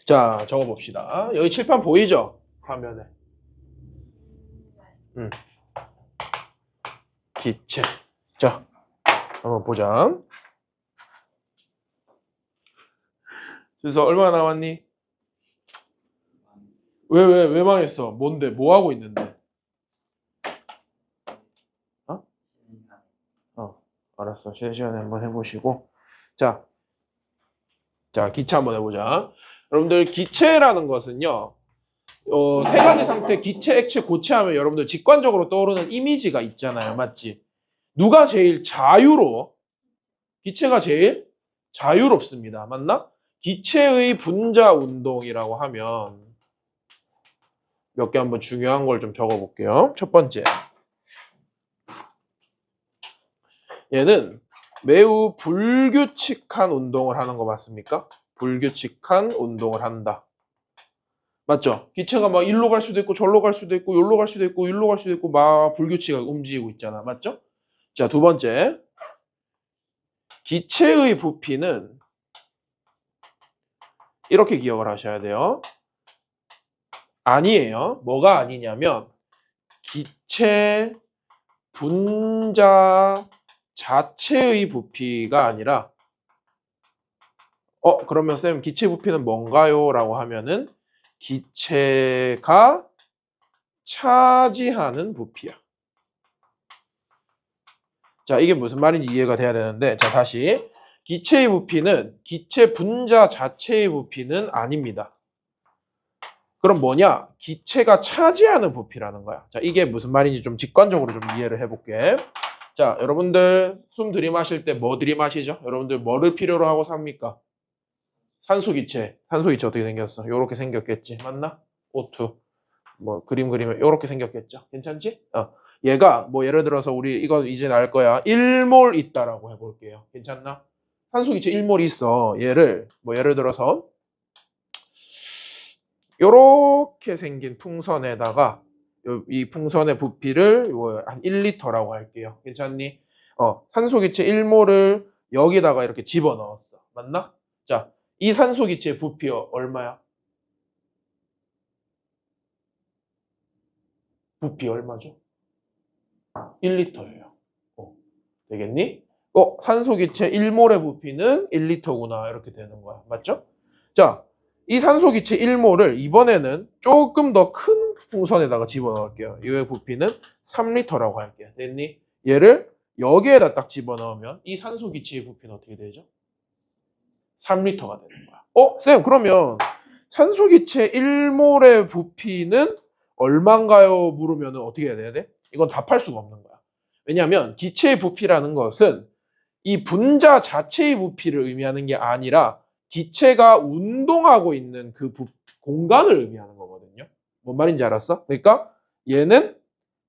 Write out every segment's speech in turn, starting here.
자, 적어봅시다. 여기 칠판 보이죠? 화면에. 기체. 자, 한번 보자. 그래서 얼마나 남았니? 왜 망했어? 뭔데? 뭐 하고 있는데? 알았어. 쉬는 시간에 한번 해보시고. 자, 기체 한번 해보자. 여러분들, 기체라는 것은요, 세 가지 상태, 기체, 액체, 고체 하면 여러분들 직관적으로 떠오르는 이미지가 있잖아요. 맞지? 누가 제일 자유로워? 기체가 제일 자유롭습니다. 맞나? 기체의 분자 운동이라고 하면 몇 개 한번 중요한 걸 좀 적어볼게요. 첫 번째. 얘는 매우 불규칙한 운동을 하는 거 맞습니까? 불규칙한 운동을 한다. 맞죠? 기체가 막 일로 갈 수도 있고 절로 갈 수도 있고 여기로 갈 수도 있고 여기로 갈 수도 있고 막 불규칙하게 움직이고 있잖아. 맞죠? 자, 두 번째. 기체의 부피는 이렇게 기억을 하셔야 돼요. 아니에요. 뭐가 아니냐면 기체 분자 자체의 부피가 아니라 그러면 쌤 기체 부피는 뭔가요? 라고 하면은 기체가 차지하는 부피야. 자, 이게 무슨 말인지 이해가 돼야 되는데, 자, 다시. 기체의 부피는 기체 분자 자체의 부피는 아닙니다. 그럼 뭐냐? 기체가 차지하는 부피라는 거야. 자, 이게 무슨 말인지 좀 직관적으로 좀 이해를 해볼게. 자, 여러분들 숨 들이마실 때 뭐 들이마시죠? 여러분들 뭐를 필요로 하고 삽니까? 산소 기체. 산소 기체 어떻게 생겼어? 요렇게 생겼겠지. 맞나? O2. 뭐 그림 그리면 요렇게 생겼겠죠. 괜찮지? 얘가 뭐 예를 들어서 우리 이거 이제 알 거야. 1몰 있다라고 해볼게요. 괜찮나? 산소 기체 1몰 있어. 얘를 뭐 예를 들어서 요렇게 생긴 풍선에다가 이 풍선의 부피를 한 1리터라고 할게요. 괜찮니? 산소기체 1몰을 여기다가 이렇게 집어넣었어. 맞나? 자, 이 산소기체 부피 얼마야? 부피 얼마죠? 1리터예요. 되겠니? 산소기체 1몰의 부피는 1리터구나. 이렇게 되는 거야. 맞죠? 자, 이 산소기체 1몰을 이번에는 조금 더 큰 풍선에다가 집어넣을게요. 이의 부피는 3리터라고 할게요. 됐니? 얘를 여기에다 딱 집어넣으면 이 산소기체의 부피는 어떻게 되죠? 3리터가 되는 거야. 쌤, 그러면 산소기체 1몰의 부피는 얼마인가요? 물으면 어떻게 해야 돼? 이건 답할 수가 없는 거야. 왜냐하면 기체의 부피라는 것은 이 분자 자체의 부피를 의미하는 게 아니라 기체가 운동하고 있는 그 공간을 의미하는 거거든요. 뭔 말인지 알았어? 그러니까 얘는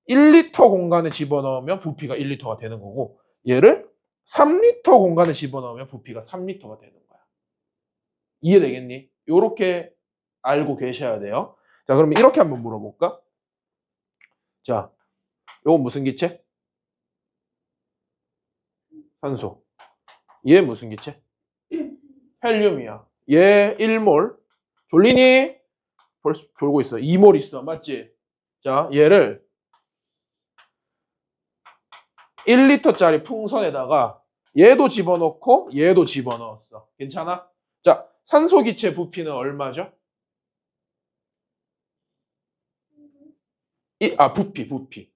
1리터 공간에 집어넣으면 부피가 1리터가 되는 거고 얘를 3리터 공간에 집어넣으면 부피가 3리터가 되는 거야. 이해되겠니? 요렇게 알고 계셔야 돼요. 자, 그럼 이렇게 한번 물어볼까? 자, 요건 무슨 기체? 산소. 얘 무슨 기체? 헬륨이야. 얘 1몰. 졸리니? 벌써 졸고 있어. 2몰 있어. 맞지? 자, 얘를 1리터짜리 풍선에다가 얘도 집어넣고 얘도 집어넣었어. 괜찮아? 자, 산소 기체 부피는 얼마죠? 부피.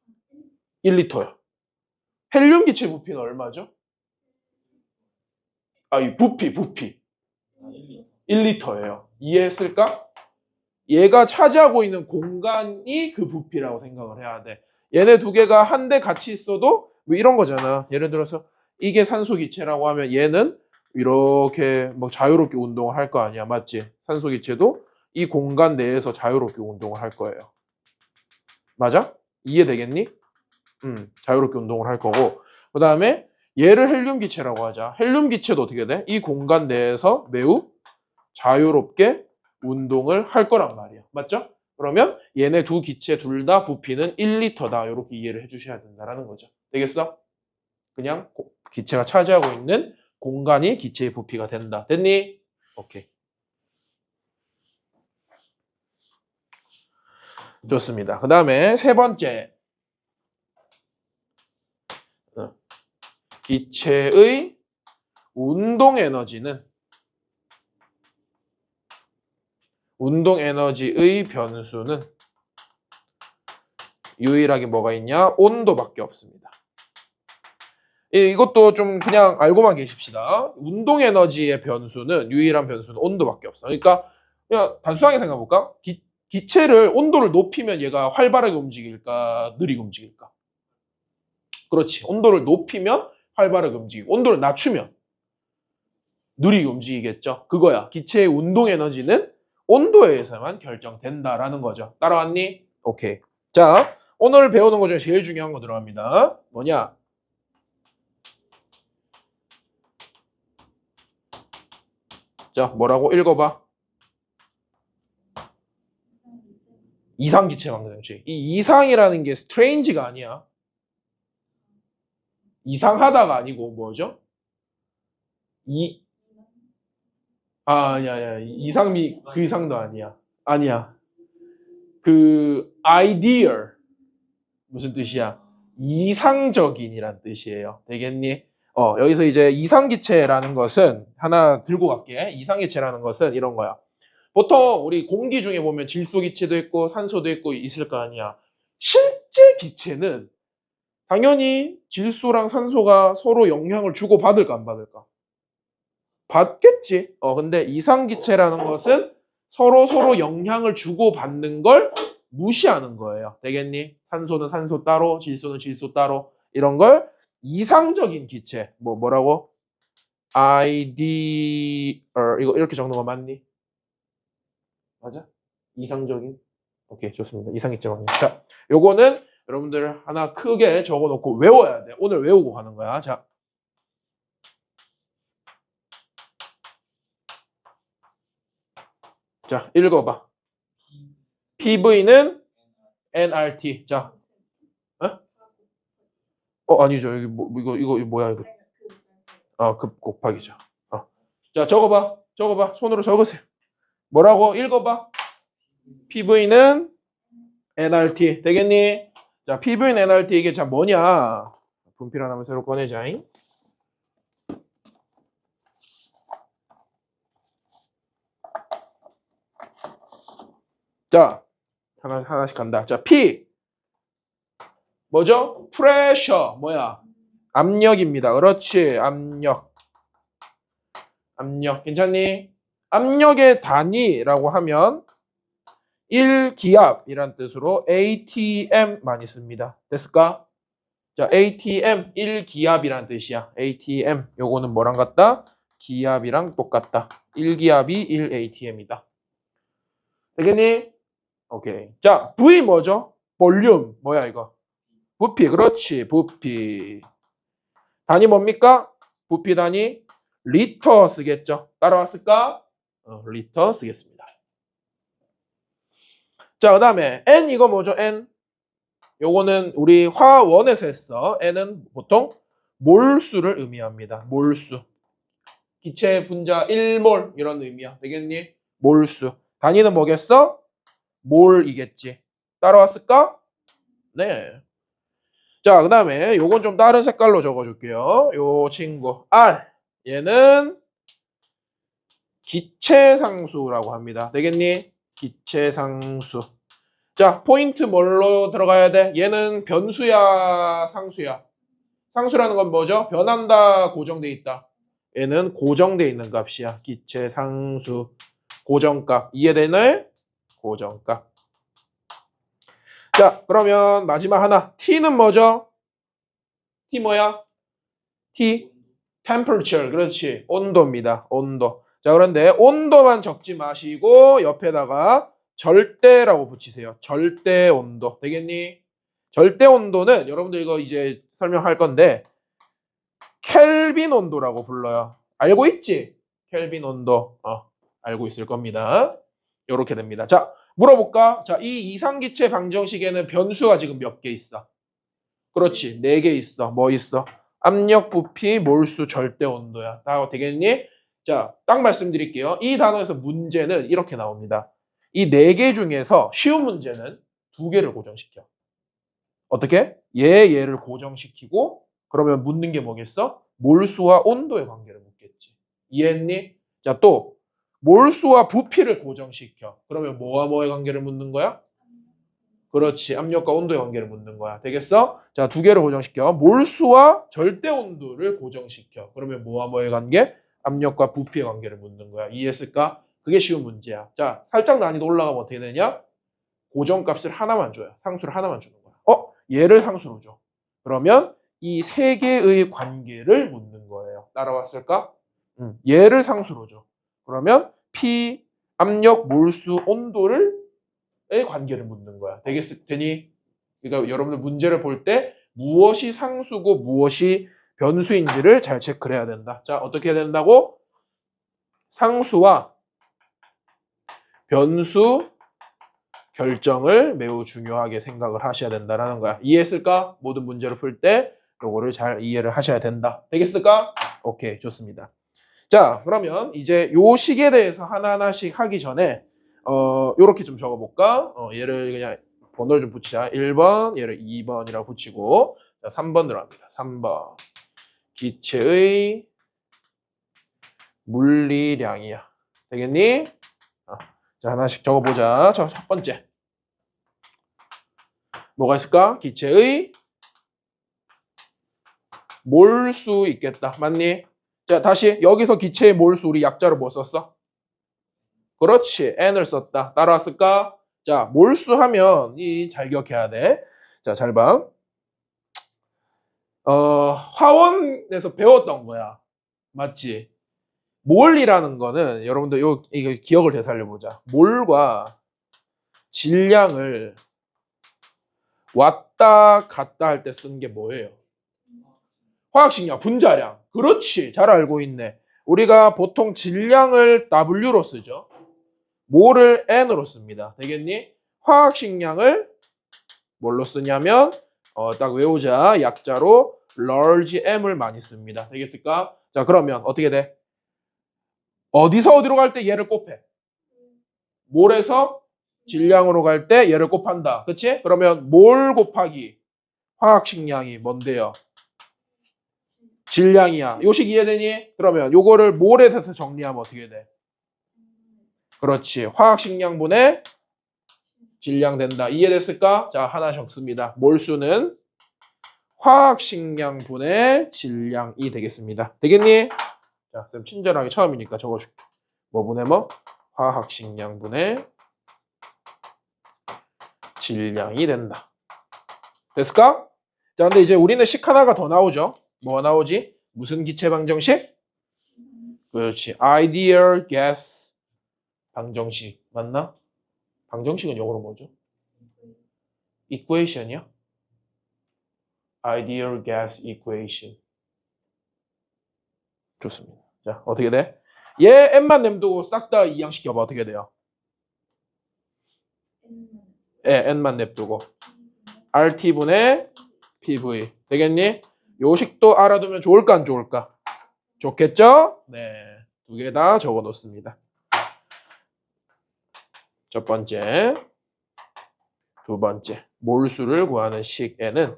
1리터야. 헬륨 기체 부피는 얼마죠? 이 부피. 1리터예요. 이해했을까? 얘가 차지하고 있는 공간이 그 부피라고 생각을 해야 돼. 얘네 두 개가 한 대 같이 있어도 뭐 이런 거잖아. 예를 들어서 이게 산소 기체라고 하면 얘는 이렇게 뭐 자유롭게 운동을 할 거 아니야. 맞지? 산소 기체도 이 공간 내에서 자유롭게 운동을 할 거예요. 맞아? 이해되겠니? 자유롭게 운동을 할 거고. 그 다음에 얘를 헬륨 기체라고 하자. 헬륨 기체도 어떻게 돼? 이 공간 내에서 매우 자유롭게 운동을 할 거란 말이야. 맞죠? 그러면 얘네 두 기체 둘 다 부피는 1리터다. 이렇게 이해를 해주셔야 된다는 거죠. 되겠어? 그냥 기체가 차지하고 있는 공간이 기체의 부피가 된다. 됐니? 오케이. 좋습니다. 그 다음에 세 번째. 기체의 운동 에너지의 변수는 유일하게 뭐가 있냐? 온도밖에 없습니다. 이것도 좀 그냥 알고만 계십시다. 운동 에너지의 변수는 유일한 변수는 온도밖에 없어. 그러니까 그냥 단순하게 생각해 볼까? 기체를 온도를 높이면 얘가 활발하게 움직일까, 느리게 움직일까? 그렇지. 온도를 높이면 활발하게 움직이고 온도를 낮추면 느리게 움직이겠죠. 그거야. 기체의 운동 에너지는 온도에 의해서만 결정된다라는 거죠. 따라왔니? 오케이. 자, 오늘 배우는 것 중에 제일 중요한 거 들어갑니다. 뭐냐? 자, 뭐라고 읽어봐. 이상기체 방정식. 이 이상이라는 게 스트레인지가 아니야. 이상하다가 아니고 뭐죠? 아니야. 이상미 그 이상도 아니야. 아니야. 그 ideal 무슨 뜻이야? 이상적인이란 뜻이에요. 되겠니? 여기서 이제 이상기체라는 것은 하나 들고 갈게. 이상기체라는 것은 이런 거야. 보통 우리 공기 중에 보면 질소기체도 있고 산소도 있고 있을 거 아니야. 실제 기체는 당연히 질소랑 산소가 서로 영향을 주고 받을까 안 받을까? 받겠지. 근데 이상기체라는 것은 서로 영향을 주고 받는 걸 무시하는 거예요. 되겠니? 산소는 산소 따로, 질소는 질소 따로 이런 걸 이상적인 기체. 뭐라고? ideal 이거 이렇게 적는 거 맞니? 맞아? 이상적인? 오케이, 좋습니다. 이상기체 방정. 자, 요거는 여러분들 하나 크게 적어놓고 외워야 돼. 오늘 외우고 가는 거야. 자, 읽어봐. PV는 nRT. 자, 아니죠. 여기 이거 뭐야 이거? 급 곱하기죠. 자, 적어봐. 손으로 적으세요. 뭐라고? 읽어봐. PV는 nRT. 되겠니? 자, PV는 nRT 이게 자 뭐냐? 분필 하나만 새로 꺼내자잉. 자, 하나씩 간다. 자, P 뭐죠? pressure 뭐야? 압력입니다. 그렇지, 압력. 괜찮니? 압력의 단위라고 하면 1기압이란 뜻으로 ATM 많이 씁니다. 됐을까? 자, ATM 1기압이란 뜻이야. ATM 요거는 뭐랑 같다? 기압이랑 똑같다. 1기압이 1ATM이다. 되겠니? 오케이. 자, V 뭐죠? 볼륨 뭐야 이거? 부피. 그렇지, 부피. 단위 뭡니까? 부피 단위 리터 쓰겠죠. 따라왔을까? 리터 쓰겠습니다. 자, 그 다음에 N 이거 뭐죠? N 요거는 우리 화원에서 했어. N은 보통 몰수를 의미합니다. 몰수. 기체 분자 1몰 이런 의미야. 되겠니? 몰수. 단위는 뭐겠어? 몰이겠지. 따라왔을까? 네. 자, 그 다음에 요건 좀 다른 색깔로 적어줄게요. 요 친구 R 얘는 기체상수라고 합니다. 되겠니? 기체상수. 자, 포인트 뭘로 들어가야 돼? 얘는 변수야, 상수야? 상수라는 건 뭐죠? 변한다, 고정돼 있다. 얘는 고정돼 있는 값이야. 기체상수. 고정값. 이해되네? 고정값. 자, 그러면 마지막 하나. T는 뭐죠? T 뭐야? T? temperature. 그렇지. 온도입니다. 온도. 자, 그런데 온도만 적지 마시고 옆에다가 절대라고 붙이세요. 절대 온도. 되겠니? 절대 온도는 여러분들 이거 이제 설명할 건데 켈빈 온도라고 불러요. 알고 있지? 켈빈 온도. 알고 있을 겁니다. 이렇게 됩니다. 자, 물어볼까? 자, 이 이상기체 방정식에는 변수가 지금 몇 개 있어? 그렇지. 4개 있어. 뭐 있어? 압력, 부피, 몰수, 절대 온도야. 다 되겠니? 자, 딱 말씀드릴게요. 이 단어에서 문제는 이렇게 나옵니다. 이 4개 중에서 쉬운 문제는 두 개를 고정시켜. 어떻게? 얘를 고정시키고 그러면 묻는 게 뭐겠어? 몰수와 온도의 관계를 묻겠지. 이해했니? 자, 또 몰수와 부피를 고정시켜. 그러면 뭐와 뭐의 관계를 묻는 거야? 그렇지. 압력과 온도의 관계를 묻는 거야. 되겠어? 자, 두 개를 고정시켜. 몰수와 절대 온도를 고정시켜. 그러면 뭐와 뭐의 관계? 압력과 부피의 관계를 묻는 거야. 이해했을까? 그게 쉬운 문제야. 자, 살짝 난이도 올라가면 어떻게 되냐? 고정값을 하나만 줘요. 상수를 하나만 주는 거야. 얘를 상수로 줘. 그러면 이 세 개의 관계를 묻는 거예요. 따라왔을까? 얘를 상수로 줘. 그러면 P, 압력, 몰수, 온도를 의 관계를 묻는 거야. 되니? 그러니까 여러분들 문제를 볼 때 무엇이 상수고 무엇이 변수인지를 잘 체크를 해야 된다. 자, 어떻게 해야 된다고? 상수와 변수 결정을 매우 중요하게 생각을 하셔야 된다라는 거야. 이해했을까? 모든 문제를 풀 때 요거를 잘 이해를 하셔야 된다. 되겠을까? 오케이, 좋습니다. 자, 그러면 이제 요 식에 대해서 하나하나씩 하기 전에 요렇게 좀 적어볼까? 얘를 그냥 번호를 좀 붙이자. 1번, 얘를 2번이라고 붙이고, 자, 3번 들어갑니다. 3번. 기체의 물리량이야. 되겠니? 자, 하나씩 적어보자. 자, 첫 번째. 뭐가 있을까? 기체의 몰수 있겠다. 맞니? 자, 다시 여기서 기체의 몰수 우리 약자로 뭐 썼어? 그렇지. N을 썼다. 따라왔을까? 자, 몰수하면 잘 기억해야 돼. 자, 잘 봐. 화원에서 배웠던 거야. 맞지? 몰이라는 거는 여러분들 이거 기억을 되살려보자. 몰과 질량을 왔다 갔다 할 때 쓰는 게 뭐예요? 화학식량, 분자량. 그렇지. 잘 알고 있네. 우리가 보통 질량을 W로 쓰죠. 몰을 N으로 씁니다. 되겠니? 화학식량을 뭘로 쓰냐면 딱 외우자. 약자로 large M을 많이 씁니다. 되겠을까? 자, 그러면 어떻게 돼? 어디서 어디로 갈 때 얘를 곱해? 몰에서 질량으로 갈 때 얘를 곱한다. 그치? 그러면 몰 곱하기 화학식량이 뭔데요? 질량이야. 요식 이해되니? 그러면 요거를 몰에 대해서 정리하면 어떻게 돼? 그렇지. 화학식량분의 질량 된다. 이해됐을까? 자, 하나 적습니다. 몰수는 화학식량분의 질량이 되겠습니다. 되겠니? 자, 쌤 친절하게 처음이니까 적어줄게. 뭐분의 뭐? 화학식량분의 질량이 된다. 됐을까? 자, 근데 이제 우리는 식 하나가 더 나오죠. 뭐가 나오지? 무슨 기체 방정식? 그렇지. Ideal gas 방정식. 맞나? 방정식은 영어로 뭐죠? Equation이야? Ideal gas equation. 좋습니다. 자, 어떻게 돼? 얘 N만 냅두고 싹 다 이항시켜봐. 어떻게 돼요? N만 냅두고 RT분의 PV. 되겠니? 요식도 알아두면 좋을까 안 좋을까? 좋겠죠? 네. 두 개 다 적어 놓습니다. 첫 번째. 두 번째. 몰수를 구하는 식에는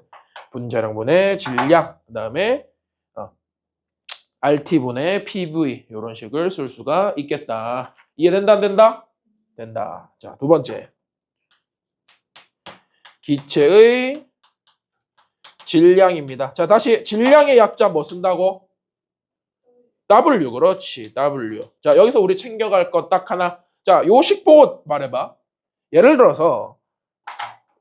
분자량분의 질량, 그 다음에 RT분의 PV 이런 식을 쓸 수가 있겠다. 이해된다 안 된다? 된다. 자, 두 번째. 기체의 질량입니다. 자, 다시 질량의 약자 뭐 쓴다고? W. 그렇지. W. 자, 여기서 우리 챙겨갈 것 딱 하나. 자, 요식 보고 말해봐. 예를 들어서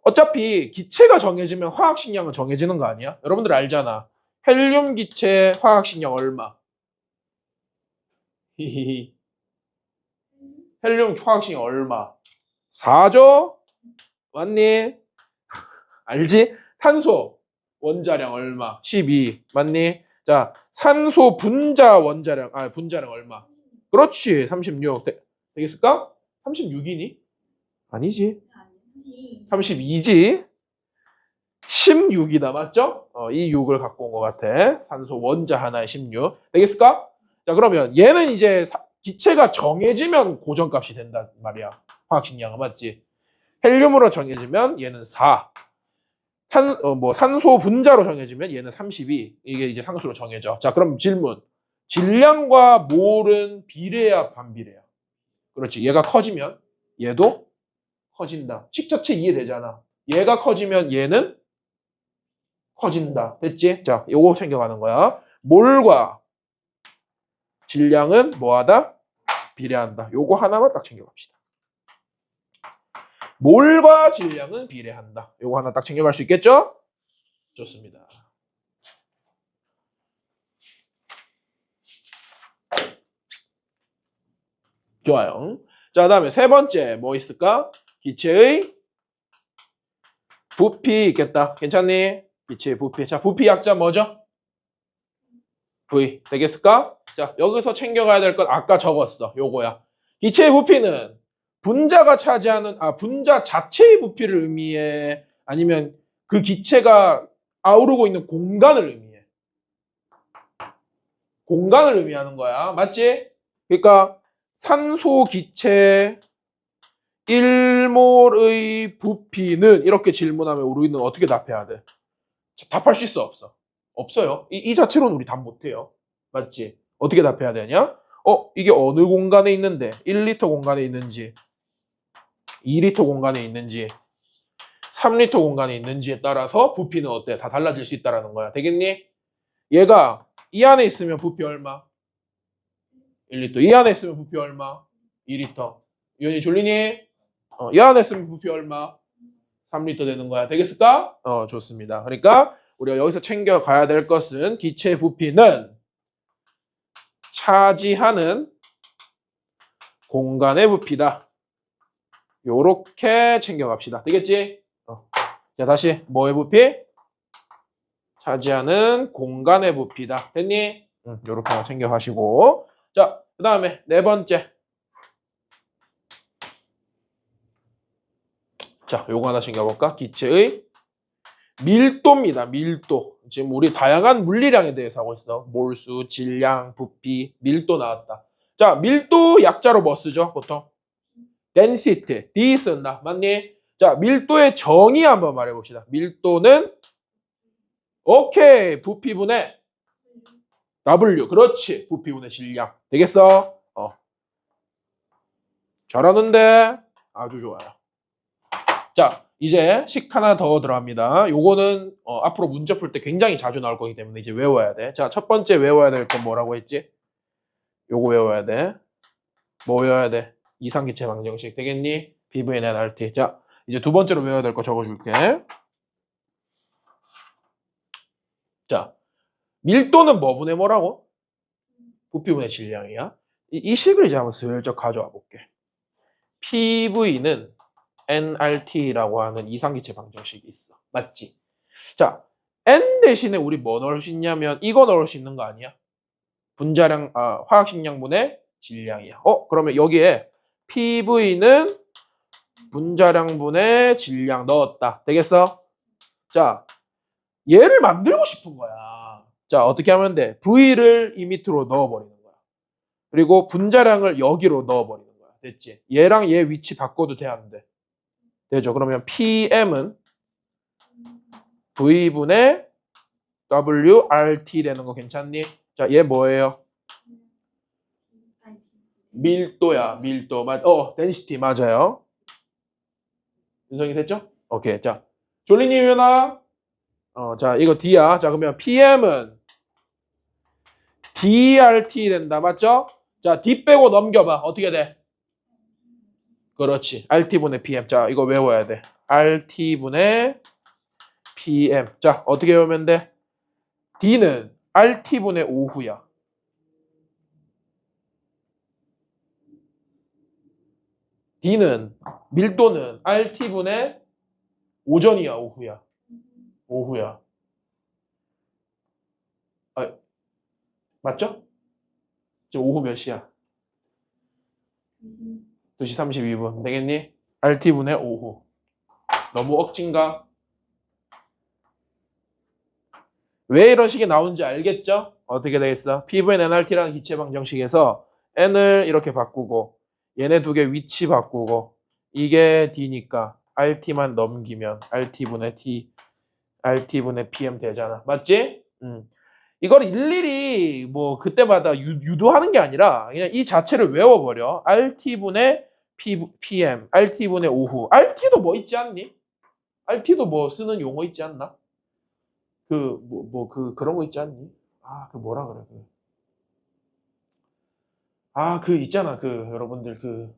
어차피 기체가 정해지면 화학식량은 정해지는 거 아니야? 여러분들 알잖아. 헬륨 기체 화학식량 얼마? 히히히. 헬륨 화학식량 얼마? 4죠? 맞니? 알지? 탄소 원자량 얼마? 12. 맞니? 자, 산소 분자 원자량, 분자량 얼마? 그렇지. 36. 되겠을까? 36이니? 아니지. 32지. 16이다. 맞죠? 이 6을 갖고 온 것 같아. 산소 원자 하나에 16. 되겠을까? 자, 그러면 얘는 이제 기체가 정해지면 고정값이 된단 말이야. 화학식량은 맞지? 헬륨으로 정해지면 얘는 4. 산소 분자로 정해지면 얘는 32. 이게 이제 상수로 정해져. 자, 그럼 질문. 질량과 몰은 비례야, 반비례야? 그렇지. 얘가 커지면 얘도 커진다. 식 자체 이해되잖아. 얘가 커지면 얘는 커진다. 됐지? 자, 요거 챙겨가는 거야. 몰과 질량은 뭐하다? 비례한다. 요거 하나만 딱 챙겨갑시다. 몰과 질량은 비례한다. 요거 하나 딱 챙겨갈 수 있겠죠? 좋습니다. 좋아요. 자, 다음에 세 번째 뭐 있을까? 기체의 부피 있겠다. 괜찮니? 기체의 부피. 자, 부피 약자 뭐죠? V. 되겠을까? 자, 여기서 챙겨가야 될 건 아까 적었어. 요거야. 기체의 부피는 분자가 차지하는, 분자 자체의 부피를 의미해? 아니면 그 기체가 아우르고 있는 공간을 의미해? 공간을 의미하는 거야. 맞지? 그러니까 산소 기체 1몰의 부피는 이렇게 질문하면 우리는 어떻게 답해야 돼? 답할 수 있어, 없어? 없어요. 이 자체로는 우리 답 못해요. 맞지? 어떻게 답해야 되냐? 이게 어느 공간에 있는데 1리터 공간에 있는지 2리터 공간에 있는지 3리터 공간에 있는지에 따라서 부피는 어때? 다 달라질 수 있다는 거야. 되겠니? 얘가 이 안에 있으면 부피 얼마? 1리터. 이 안에 있으면 부피 얼마? 2리터. 이현이 졸리니? 이 안에 있으면 부피 얼마? 3리터 되는 거야. 되겠을까? 좋습니다. 그러니까 우리가 여기서 챙겨가야 될 것은 기체 부피는 차지하는 공간의 부피다. 요렇게 챙겨갑시다. 되겠지? 자, 다시 뭐의 부피? 차지하는 공간의 부피다. 됐니? 요렇게 하나 챙겨가시고. 자, 그 다음에 네 번째. 자, 요거 하나 챙겨볼까? 기체의 밀도입니다. 밀도. 지금 우리 다양한 물리량에 대해서 하고 있어. 몰수, 질량, 부피, 밀도 나왔다. 자, 밀도 약자로 뭐 쓰죠? 보통? density, D 쓴다. 맞니? 자, 밀도의 정의 한번 말해봅시다. 밀도는 오케이, 부피분의 W. 그렇지. 부피분의 질량. 되겠어? 잘하는데? 아주 좋아요. 자, 이제 식 하나 더 들어갑니다. 요거는 앞으로 문제 풀 때 굉장히 자주 나올 거기 때문에 이제 외워야 돼. 자, 첫 번째 외워야 될 건 뭐라고 했지? 요거 외워야 돼. 뭐 외워야 돼? 이상기체 방정식. 되겠니? PVN NRT. 자, 이제 두 번째로 외워야 될 거 적어줄게. 자, 밀도는 뭐분의 뭐라고? 부피분의 질량이야. 이 식을 이제 한번 슬쩍 가져와 볼게. PV는 NRT라고 하는 이상기체 방정식이 있어. 맞지? 자, N 대신에 우리 뭐 넣을 수 있냐면 이거 넣을 수 있는 거 아니야? 분자량, 화학식량분의 질량이야. 그러면 여기에 PV는 분자량분의 질량 넣었다. 되겠어? 자, 얘를 만들고 싶은 거야. 자, 어떻게 하면 돼? V를 이 밑으로 넣어버리는 거야. 그리고 분자량을 여기로 넣어버리는 거야. 됐지? 얘랑 얘 위치 바꿔도 돼, 안 돼? 되죠? 그러면 PM은 V분의 WRT 되는 거 괜찮니? 자, 얘 뭐예요? 밀도야, 밀도. density 맞아요. 윤성이 됐죠? 오케이. 자, 졸리니 유연아. 자, 이거 D야. 자, 그러면 PM은 DRT 된다. 맞죠? 자, D 빼고 넘겨봐. 어떻게 돼? 그렇지. RT분의 PM. 자, 이거 외워야 돼. RT분의 PM. 자, 어떻게 외우면 돼? D는 RT분의 5후야. D는 밀도는 RT분의 오전이야, 오후야. 오후야. 맞죠? 지금 오후 몇 시야? 2시 32분. 되겠니? RT분의 오후. 너무 억진가? 왜 이런 식이 나오는지 알겠죠? 어떻게 되겠어? PVN NRT라는 기체 방정식에서 N을 이렇게 바꾸고 얘네 두 개 위치 바꾸고 이게 D니까 RT만 넘기면 RT분의 T, RT분의 PM 되잖아. 맞지? 이걸 일일이 뭐 그때마다 유도하는 게 아니라 그냥 이 자체를 외워버려. RT분의 PM, RT분의 오후. RT도 뭐 있지 않니? RT도 뭐 쓰는 용어 있지 않나? 그런 거 있지 않니? 아, 그 뭐라 그래. 그 있잖아. 여러분들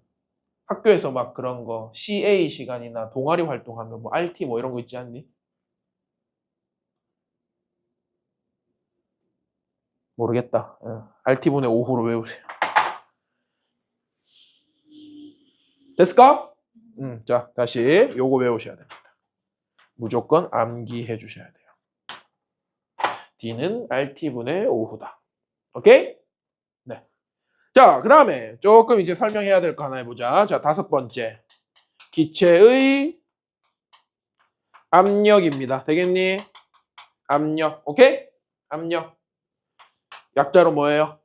학교에서 막 그런 거 CA 시간이나 동아리 활동하면 뭐 RT 뭐 이런 거 있지 않니? 모르겠다. RT분의 오후로 외우세요. 됐을까? 자, 다시 요거 외우셔야 됩니다. 무조건 암기해 주셔야 돼요. D는 RT분의 오후다. 오케이? 네. 자, 그 다음에 조금 이제 설명해야 될 거 하나 해보자. 자, 5번째. 기체의 압력입니다. 되겠니? 압력. 오케이? 압력. 약자로 뭐예요?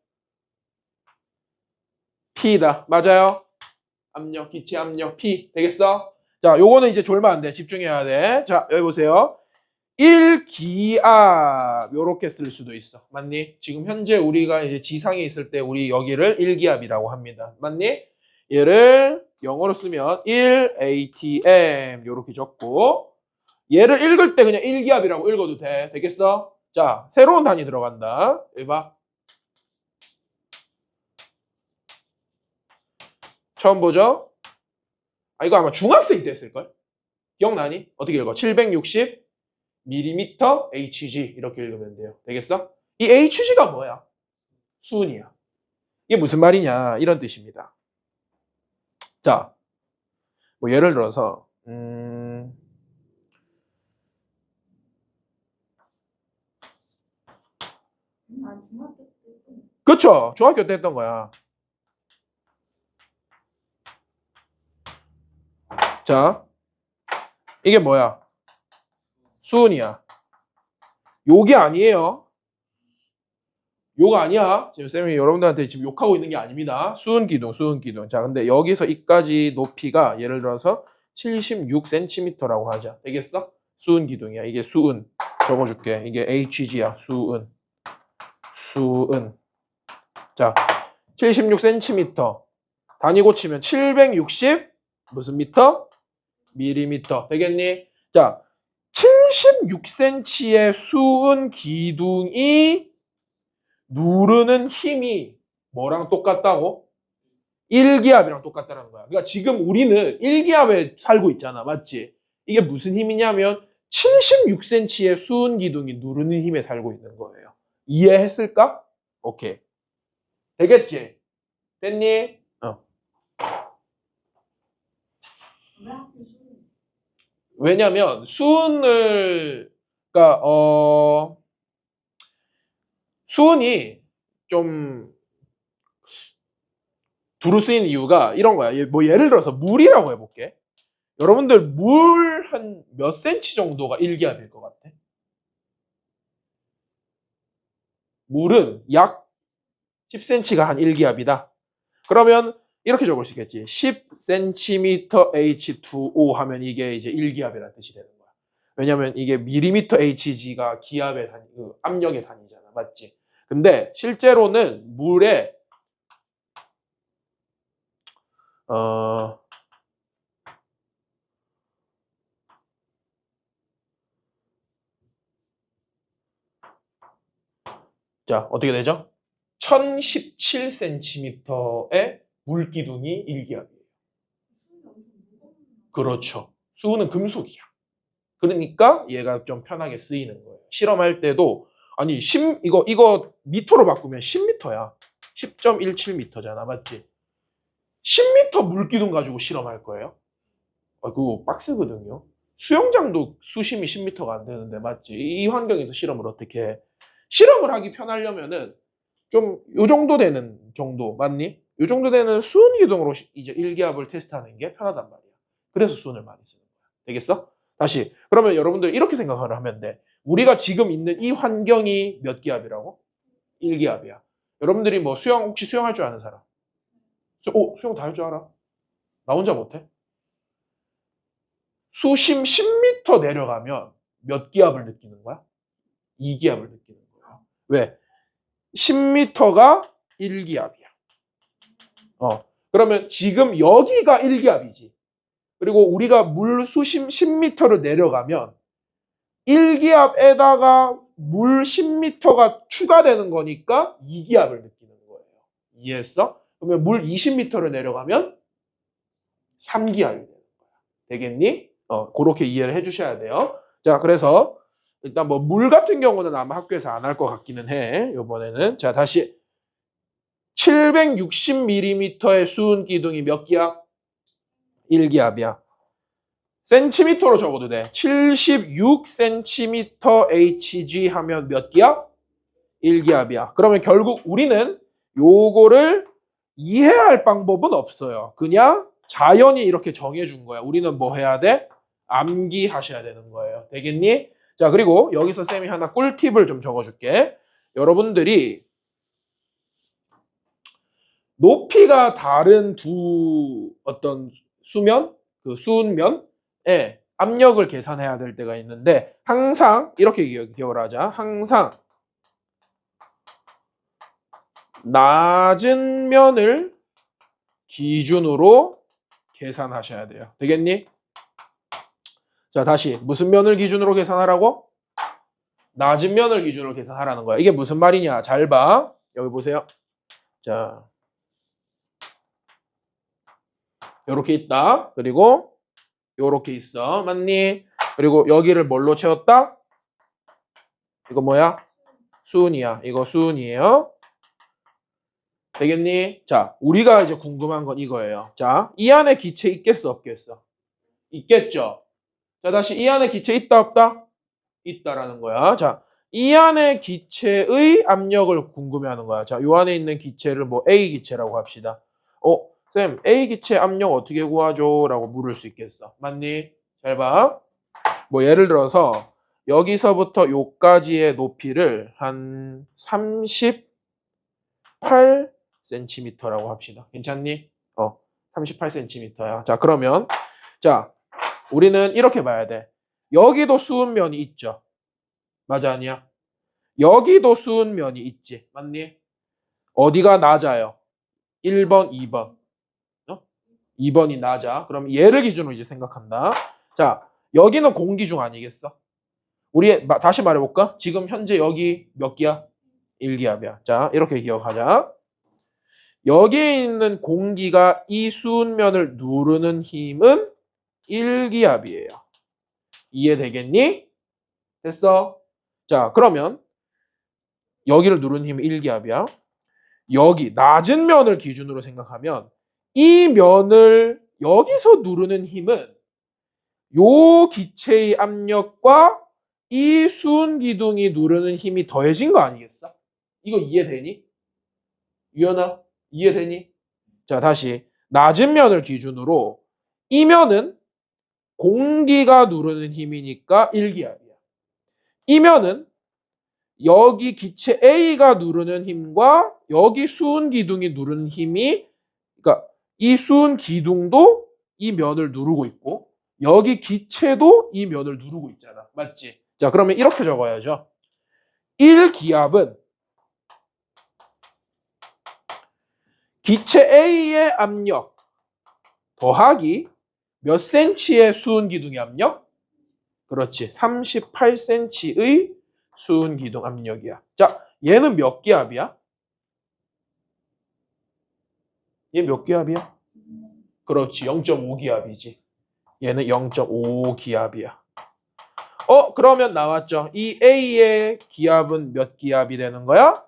P다. 맞아요? 압력, 기체 압력, P. 되겠어? 자, 요거는 이제 졸면 안 돼. 집중해야 돼. 자, 여기 보세요. 1기압. 요렇게 쓸 수도 있어. 맞니? 지금 현재 우리가 이제 지상에 있을 때 우리 여기를 1기압이라고 합니다. 맞니? 얘를 영어로 쓰면 1atm. 요렇게 적고 얘를 읽을 때 그냥 1기압이라고 읽어도 돼. 되겠어? 자, 새로운 단위 들어간다. 여기 봐. 처음 보죠? 이거 아마 중학생 때 했을걸? 기억나니? 어떻게 읽어? 760 mm Hg 이렇게 읽으면 돼요. 되겠어? 이 Hg가 뭐야? 수은이야. 이게 무슨 말이냐? 이런 뜻입니다. 자, 뭐 예를 들어서 그쵸? 중학교 때 했던 거야. 자, 이게 뭐야? 수은이야. 욕이 아니에요. 욕 아니야. 지금 쌤이 여러분들한테 지금 욕하고 있는 게 아닙니다. 수은기둥, 수은기둥. 자, 근데 여기서 이까지 높이가 예를 들어서 76cm라고 하자. 되겠어? 수은기둥이야. 이게 수은. 적어줄게. 이게 HG야. 수은. 수은. 자, 76cm. 단위 고치면 760 무슨 미터? 밀리미터. 되겠니? 자, 76cm의 수은 기둥이 누르는 힘이 뭐랑 똑같다고? 1기압이랑 똑같다는 거야. 그러니까 지금 우리는 1기압에 살고 있잖아. 맞지? 이게 무슨 힘이냐면 76cm의 수은 기둥이 누르는 힘에 살고 있는 거예요. 이해했을까? 오케이. 되겠지? 됐니? 왜냐면 그러니까 수은이 좀 두루 쓰이는 이유가 이런 거야. 뭐 예를 들어서 물이라고 해볼게. 여러분들 물 한 몇 센치 정도가 1기압일 것 같아? 물은 약 10cm가 한 1기압이다. 그러면 이렇게 적을 수 있겠지. 10cm H2O 하면 이게 이제 1기압이라는 뜻이 되는 거야. 왜냐면 이게 밀리미터 Hg가 기압의 단위, 압력의 단위잖아. 맞지? 근데 실제로는 물에 자, 어떻게 되죠? 1017cm의 물기둥이 1기압이에요. 그렇죠. 수은은 금속이야. 그러니까 얘가 좀 편하게 쓰이는 거예요. 실험할 때도 아니 이거 미터로 바꾸면 10m야. 10.17m잖아. 맞지? 10m 물기둥 가지고 실험할 거예요. 그거 빡세거든요. 수영장도 수심이 10m가 안 되는데 맞지? 이 환경에서 실험을 어떻게 해? 실험을 하기 편하려면은 좀 요 정도 되는 정도 맞니? 요 정도 되는 수은 기둥으로 이제 1기압을 테스트하는 게 편하단 말이야. 그래서 수은을 많이 쓰는 거야. 되겠어? 다시. 그러면 여러분들 이렇게 생각을 하면 돼. 우리가 지금 있는 이 환경이 몇 기압이라고? 1기압이야. 여러분들이 뭐 혹시 수영할 줄 아는 사람? 수영 다 할 줄 알아? 나 혼자 못해? 수심 10m 내려가면 몇 기압을 느끼는 거야? 2기압을 느끼는 거야. 왜? 10m가 1기압이야. 그러면 지금 여기가 1기압이지. 그리고 우리가 물 수심 10m를 내려가면 1기압에다가 물 10m가 추가되는 거니까 2기압을 느끼는 거예요. 이해했어? 그러면 물 20m를 내려가면 3기압이 되는 거야. 되겠니? 그렇게 이해를 해주셔야 돼요. 자, 그래서 일단 뭐 물 같은 경우는 아마 학교에서 안 할 것 같기는 해. 이번에는. 자, 다시 760mm의 수은 기둥이 몇 기압? 1기압이야. 센티미터로 적어도 돼. 76cm Hg 하면 몇 기압? 1기압이야. 그러면 결국 우리는 요거를 이해할 방법은 없어요. 그냥 자연히 이렇게 정해준 거야. 우리는 뭐 해야 돼? 암기하셔야 되는 거예요. 되겠니? 자, 그리고 여기서 쌤이 하나 꿀팁을 좀 적어줄게. 여러분들이 높이가 다른 두 어떤 수면, 그 수은면에 압력을 계산해야 될 때가 있는데 항상 이렇게 기억을 하자. 항상 낮은 면을 기준으로 계산하셔야 돼요. 되겠니? 자, 다시 무슨 면을 기준으로 계산하라고? 낮은 면을 기준으로 계산하라는 거야. 이게 무슨 말이냐? 잘 봐. 여기 보세요. 자, 요렇게 있다. 그리고 요렇게 있어. 맞니? 그리고 여기를 뭘로 채웠다? 이거 뭐야? 수은이야. 이거 수은이에요. 되겠니? 자, 우리가 이제 궁금한 건 이거예요. 자, 이 안에 기체 있겠어? 없겠어? 있겠죠? 자, 다시 이 안에 기체 있다? 없다? 있다라는 거야. 자, 이 안에 기체의 압력을 궁금해하는 거야. 자, 요 안에 있는 기체를 뭐 A 기체라고 합시다. 쌤, A 기체 압력 어떻게 구하죠? 라고 물을 수 있겠어. 맞니? 잘 봐. 뭐 예를 들어서 여기서부터 요까지의 높이를 한 38cm라고 합시다. 괜찮니? 38cm야. 자, 그러면 자, 우리는 이렇게 봐야 돼. 여기도 수은면이 있죠. 맞아, 아니야? 여기도 수은면이 있지. 맞니? 어디가 낮아요? 1번, 2번. 2번이 낮아. 그럼 얘를 기준으로 이제 생각한다. 자, 여기는 공기중 아니겠어? 우리 다시 말해볼까? 지금 현재 여기 몇 기압? 1기압이야. 자, 이렇게 기억하자. 여기에 있는 공기가 이 수은면을 누르는 힘은 1기압이에요. 이해되겠니? 됐어? 자, 그러면 여기를 누르는 힘은 1기압이야. 여기 낮은 면을 기준으로 생각하면 이 면을 여기서 누르는 힘은 요 기체의 압력과 이 수은 기둥이 누르는 힘이 더해진 거 아니겠어? 이거 이해되니? 유연아, 이해되니? 자, 다시 낮은 면을 기준으로 이 면은 공기가 누르는 힘이니까 1기압이야. 이 면은 여기 기체 A가 누르는 힘과 여기 수은 기둥이 누르는 힘이, 그러니까 이 수은 기둥도 이 면을 누르고 있고 여기 기체도 이 면을 누르고 있잖아. 맞지? 자, 그러면 이렇게 적어야죠. 1기압은 기체 A의 압력 더하기 몇 cm의 수은 기둥의 압력? 그렇지. 38cm의 수은 기둥 압력이야. 자, 얘는 몇 기압이야? 얘 몇 기압이야? 그렇지. 0.5기압이지. 얘는 0.5기압이야. 그러면 나왔죠. 이 A의 기압은 몇 기압이 되는 거야?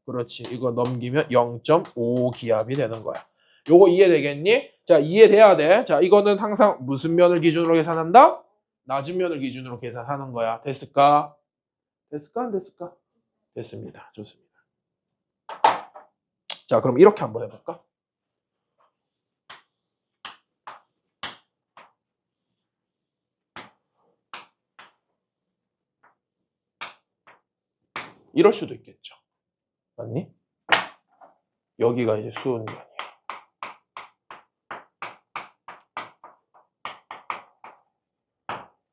그렇지. 이거 넘기면 0.5기압이 되는 거야. 요거 이해되겠니? 자, 이해돼야 돼. 자, 이거는 항상 무슨 면을 기준으로 계산한다? 낮은 면을 기준으로 계산하는 거야. 됐을까? 됐을까? 안 됐을까? 됐습니다. 좋습니다. 자, 그럼 이렇게 한번 해볼까? 이럴 수도 있겠죠. 맞니? 여기가 이제 수은면이야.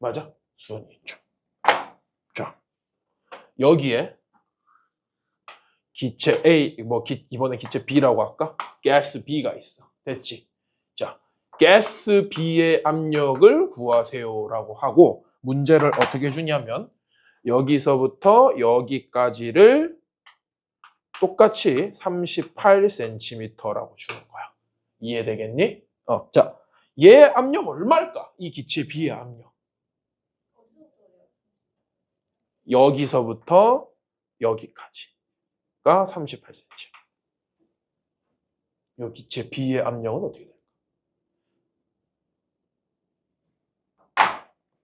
맞아? 수은이 있죠. 자, 여기에 기체 A, 이번에 기체 B라고 할까? 가스 B가 있어. 됐지? 자, 가스 B의 압력을 구하세요라고 하고 문제를 어떻게 주냐면 여기서부터 여기까지를 똑같이 38cm라고 주는 거야. 이해되겠니? 자, 얘 압력 얼마일까? 이 기체 B의 압력. 여기서부터 여기까지가 38cm. 이 기체 B의 압력은 어떻게 될까?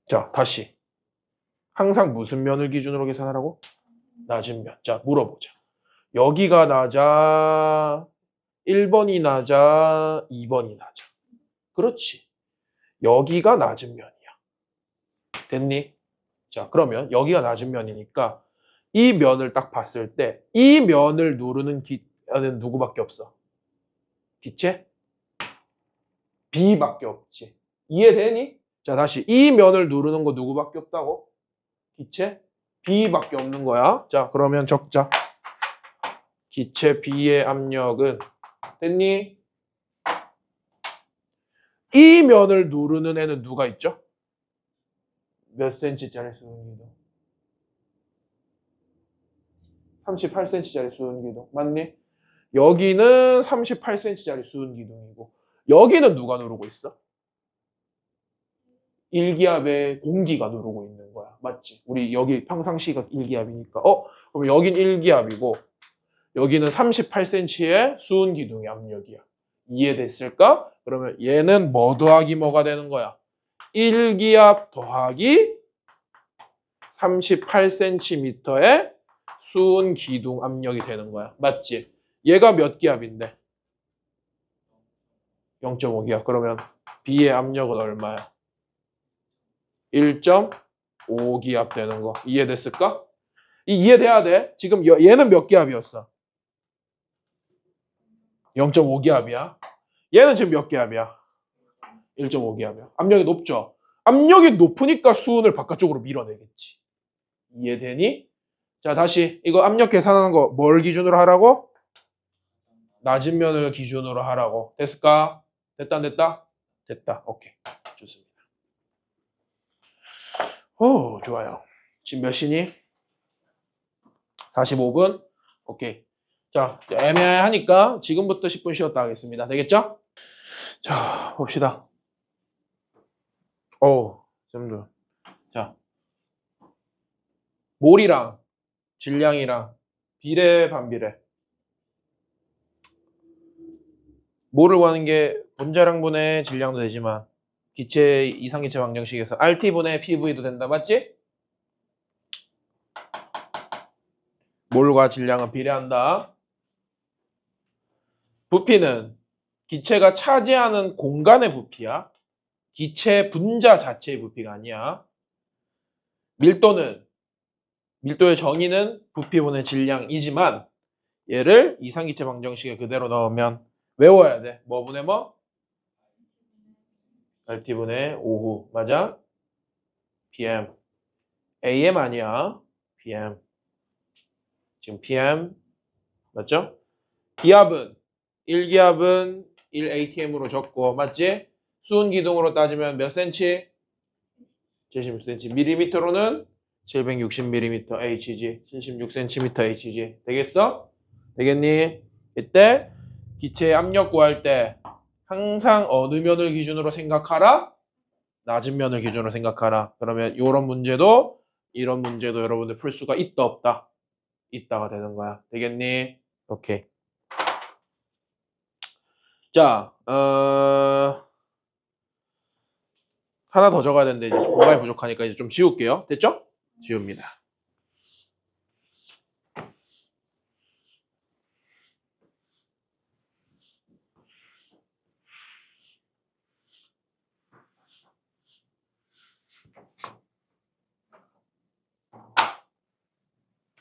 자, 다시. 항상 무슨 면을 기준으로 계산하라고? 낮은 면. 자, 물어보자. 여기가 낮아, 1번이 낮아, 2번이 낮아. 그렇지. 여기가 낮은 면이야. 됐니? 자, 그러면 여기가 낮은 면이니까 이 면을 딱 봤을 때 이 면을 누르는 기는 누구밖에 없어? 기체? B밖에 없지. 이해되니? 자, 다시 이 면을 누르는 거 누구밖에 없다고? 기체? B밖에 없는 거야. 자, 그러면 적자. 기체 B의 압력은 됐니? 이 면을 누르는 애는 누가 있죠? 몇 cm짜리 수은기둥? 38cm짜리 수은기둥. 맞니? 여기는 38cm짜리 수은기둥이고 여기는 누가 누르고 있어? 일기압의 공기가 누르고 있는 거야. 맞지? 우리 여기 평상시가 일기압이니까. 그럼 여긴 일기압이고 여기는 38cm의 수은기둥의 압력이야. 이해됐을까? 그러면 얘는 뭐 더하기 뭐가 되는 거야? 일기압 더하기 38cm의 수은기둥 압력이 되는 거야. 맞지? 얘가 몇 기압인데? 0.5기압. 그러면 B의 압력은 얼마야? 1.5기압 되는 거. 이해됐을까? 이해돼야 돼. 지금 얘는 몇 기압이었어? 0.5기압이야. 얘는 지금 몇 기압이야? 1.5기압이야. 압력이 높죠? 압력이 높으니까 수은을 바깥쪽으로 밀어내겠지. 이해되니? 자, 다시 이거 압력 계산하는 거 뭘 기준으로 하라고? 낮은 면을 기준으로 하라고. 됐을까? 됐다 안 됐다? 됐다. 오케이. 좋습니다. 오, 좋아요. 지금 몇 시니? 45분? 오케이. 자, 애매하니까 지금부터 10분 쉬었다 하겠습니다. 되겠죠? 자, 봅시다. 쌤들. 자, 몰이랑 질량이랑 비례, 반비례. 몰을 구하는 게 분자량분의 질량도 되지만 기체 이상기체 방정식에서 RT분의 PV도 된다. 맞지? 몰과 질량은 비례한다. 부피는 기체가 차지하는 공간의 부피야. 기체 분자 자체의 부피가 아니야. 밀도의 정의는 부피분의 질량이지만 얘를 이상기체 방정식에 그대로 넣으면 외워야 돼. 뭐 분의 뭐? RT분의 5후. 맞아? PM. AM 아니야. PM. 지금 PM. 맞죠? 기압은 1기압은 1atm으로 적고 맞지? 수은기둥으로 따지면 몇 cm? 76cm. 밀리미터로는 760mm Hg. 76cm Hg. 되겠어? 되겠니? 이때 기체의 압력 구할 때 항상 어느 면을 기준으로 생각하라? 낮은 면을 기준으로 생각하라. 그러면 이런 문제도 이런 문제도 여러분들 풀 수가 있다 없다? 있다가 되는 거야. 되겠니? 오케이. 자, 하나 더 적어야 되는데 이제 공간이 부족하니까 이제 좀 지울게요. 됐죠? 지웁니다.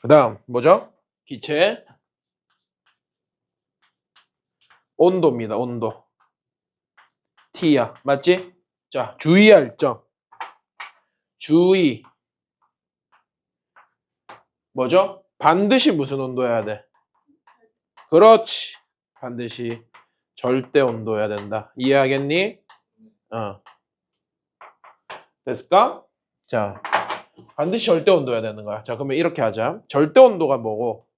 그 다음 뭐죠? 기체 온도입니다. 온도. T야. 맞지? 자, 주의할 점. 주의. 뭐죠? 반드시 무슨 온도여야 돼? 그렇지. 반드시 절대 온도여야 된다. 이해하겠니? 됐을까? 자, 반드시 절대 온도여야 되는 거야. 자, 그러면 이렇게 하자. 절대 온도가 뭐고?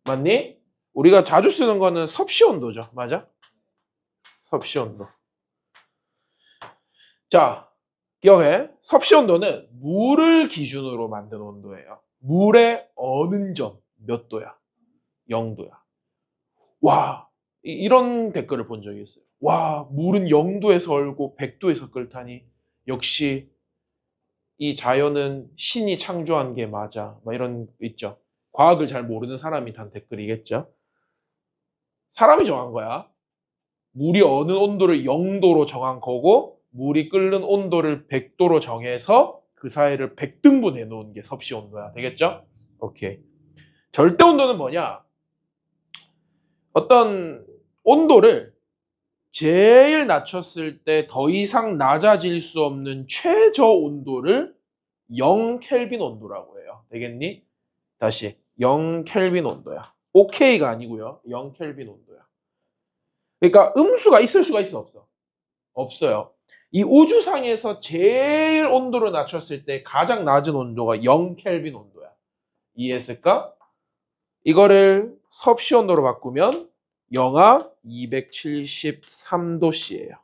맞니? 우리가 자주 쓰는 거는 섭씨 온도죠. 맞아? 섭씨 온도. 자, 기억해. 섭씨 온도는 물을 기준으로 만든 온도예요. 물의 어느 점 몇 도야? 0도야. 와, 이런 댓글을 본 적이 있어요. 와, 물은 0도에서 얼고 100도에서 끓다니. 역시 이 자연은 신이 창조한 게 맞아. 막 이런 거 있죠. 과학을 잘 모르는 사람이 단 댓글이겠죠. 사람이 정한 거야. 물이 어느 온도를 0도로 정한 거고 물이 끓는 온도를 100도로 정해서 그 사이를 100등분 해놓은 게 섭씨 온도야. 되겠죠? 오케이. 절대 온도는 뭐냐? 어떤 온도를 제일 낮췄을 때 더 이상 낮아질 수 없는 최저 온도를 0켈빈 온도라고 해요. 되겠니? 다시 0켈빈 온도야. OK가 아니고요. 0켈빈 온도야. 그러니까 음수가 있을 수가 있어, 없어? 없어요. 이 우주상에서 제일 온도를 낮췄을 때 가장 낮은 온도가 0켈빈 온도야. 이해했을까? 이거를 섭씨 온도로 바꾸면 영하 273도씨예요.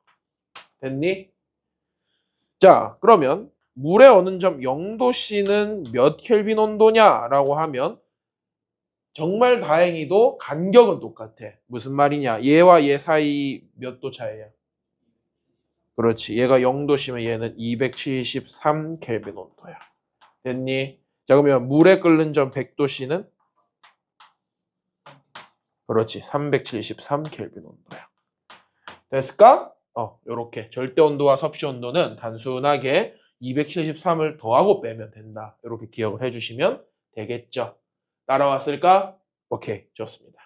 됐니? 자, 그러면 물의 어느 점 0도씨는 몇 켈빈 온도냐라고 하면 정말 다행히도 간격은 똑같아. 무슨 말이냐? 얘와 얘 사이 몇 도 차이야? 그렇지. 얘가 0도씨면 얘는 273 켈빈 온도야. 됐니? 자, 그러면 물에 끓는 점 100도씨는? 그렇지. 373 켈빈 온도야. 됐을까? 요렇게. 절대 온도와 섭씨 온도는 단순하게 273을 더하고 빼면 된다. 이렇게 기억을 해주시면 되겠죠. 따라왔을까? 오케이. 좋습니다.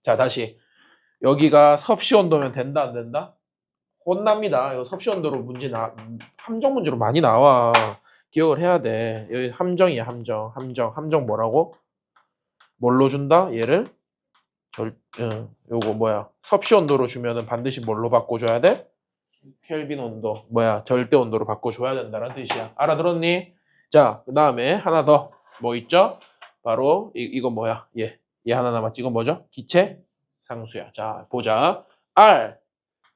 자, 다시. 여기가 섭씨 온도면 된다, 안 된다? 혼납니다. 이거 섭씨 온도로 함정 문제로 많이 나와. 기억을 해야 돼. 여기 함정이야, 함정. 함정 뭐라고? 뭘로 준다? 얘를? 요거 뭐야? 섭씨 온도로 주면은 반드시 뭘로 바꿔줘야 돼? 켈빈 온도. 뭐야? 절대 온도로 바꿔줘야 된다는 뜻이야. 알아들었니? 자, 그 다음에 하나 더. 뭐 있죠? 바로 이거 뭐야? 얘 하나 남았지. 이건 뭐죠? 기체 상수야. 자, 보자. R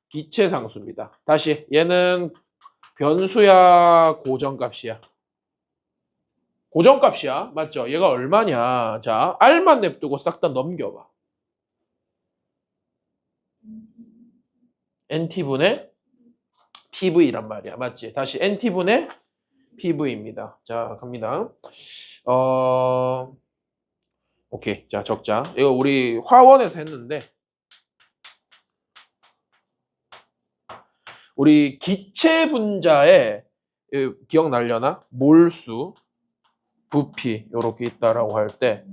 기체 상수입니다. 다시 얘는 변수야, 고정값이야? 고정값이야. 맞죠? 얘가 얼마냐? 자, R만 냅두고 싹 다 넘겨봐. NT분의 PV란 말이야. 맞지? 다시 NT분의 PV입니다. 자, 갑니다. 오케이. 자, 적자. 이거 우리 화원에서 했는데, 우리 기체 분자에 기억날려나? 몰수, 부피, 요렇게 있다라고 할 때,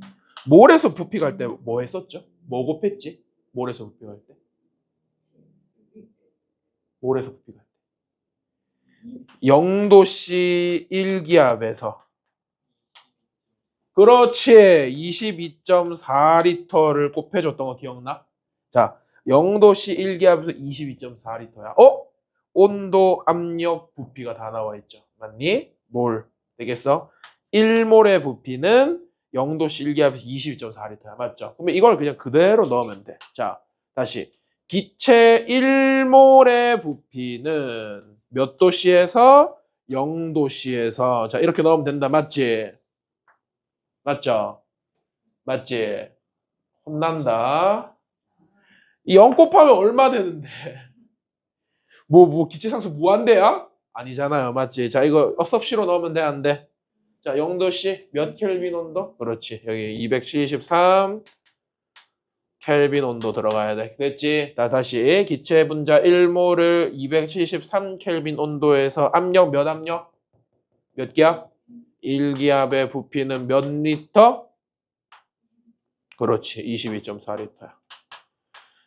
몰에서 부피 갈 때 뭐 했었죠? 뭐 곱했지? 몰에서 부피 갈 때? 몰에서 부피 갈 때. 0도씨 1기압에서. 그렇지. 22.4리터를 곱해줬던 거 기억나? 자, 0도씨 1기압에서 22.4리터야. 온도, 압력, 부피가 다 나와 있죠. 맞니? 몰. 되겠어? 1몰의 부피는 0도씨 1기압에서 22.4리터야. 맞죠? 그러면 이걸 그냥 그대로 넣으면 돼. 자, 다시. 기체 1몰의 부피는 몇 도씨에서 0도씨에서 자, 이렇게 넣으면 된다. 맞지? 맞죠? 맞지? 혼난다. 이 0 곱하면 얼마 되는데? 기체상수 무한대야? 아니잖아요. 맞지? 자, 이거 섭씨로 넣으면 돼, 안 돼? 자, 0도씨 몇 켈빈 온도? 그렇지. 여기 273 켈빈 온도 들어가야 돼. 됐지? 다시 기체 분자 1몰을 273 켈빈 온도에서 압력 몇 압력? 몇 기압? 1기압의 부피는 몇 리터? 그렇지. 22.4리터야.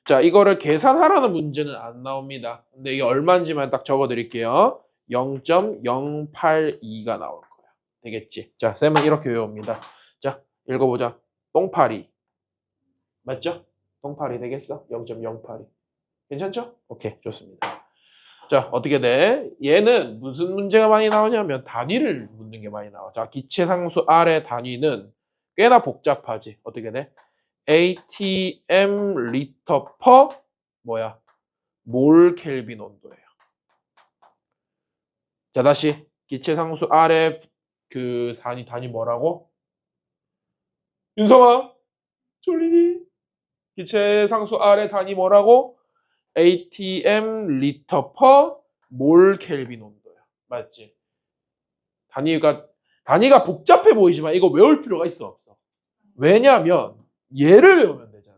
자, 이거를 계산하라는 문제는 안 나옵니다. 근데 이게 얼마인지만 딱 적어 드릴게요. 0.082가 나올 거야. 되겠지? 자, 쌤은 이렇게 외웁니다. 자, 읽어보자. 똥파리. 맞죠? 똥파리 되겠어? 0.082. 괜찮죠? 오케이, 좋습니다. 자, 어떻게 돼? 얘는 무슨 문제가 많이 나오냐면 단위를 묻는 게 많이 나와. 자, 기체상수 R의 단위는 꽤나 복잡하지. 어떻게 돼? atm 리터 퍼 뭐야? 몰 켈빈 온도예요. 자, 다시 기체상수 R의 그 단위 뭐라고? 윤성아, 졸리니? 기체상수 R의 단위 뭐라고? atm 리터 퍼 몰 켈빈 온도야. 맞지? 단위가 복잡해 보이지만 이거 외울 필요가 있어 없어? 왜냐면 얘를 외우면 되잖아.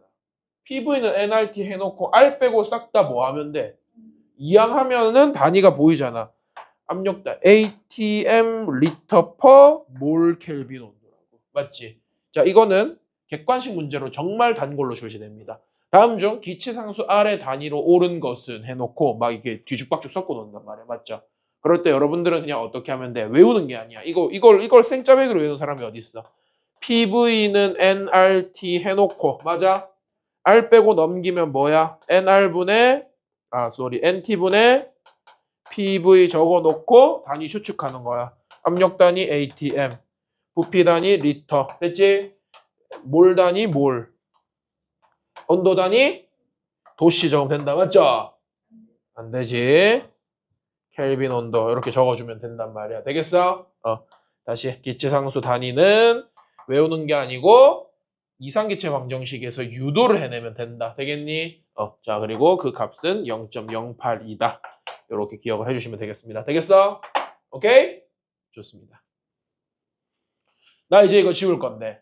PV는 nRT 해놓고 R 빼고 싹 다 뭐 하면 돼? 이항하면은 단위가 보이잖아. 압력단 atm 리터 퍼 몰 켈빈 온도라고. 맞지? 자, 이거는 객관식 문제로 정말 단골로 출시됩니다. 다음 중 기체상수 R의 단위로 옳은 것은 해놓고 막 이렇게 뒤죽박죽 섞어 놓는단 말이야. 맞죠? 그럴 때 여러분들은 그냥 어떻게 하면 돼? 외우는 게 아니야. 이걸 생짜배기로 외우는 사람이 어디 있어? PV는 nRT 해놓고 맞아? R 빼고 넘기면 뭐야? NT분의 PV 적어놓고 단위 추측하는 거야. 압력 단위 ATM, 부피 단위 리터. 됐지? 몰 단위 몰. 온도 단위 도씨 적으면 된다. 맞죠? 안 되지. 켈빈 온도 이렇게 적어주면 된단 말이야. 되겠어? 다시 기체상수 단위는 외우는 게 아니고 이상기체 방정식에서 유도를 해내면 된다. 되겠니? 자, 그리고 그 값은 0.082다. 이렇게 기억을 해주시면 되겠습니다. 되겠어? 오케이? 좋습니다. 나 이제 이거 지울 건데.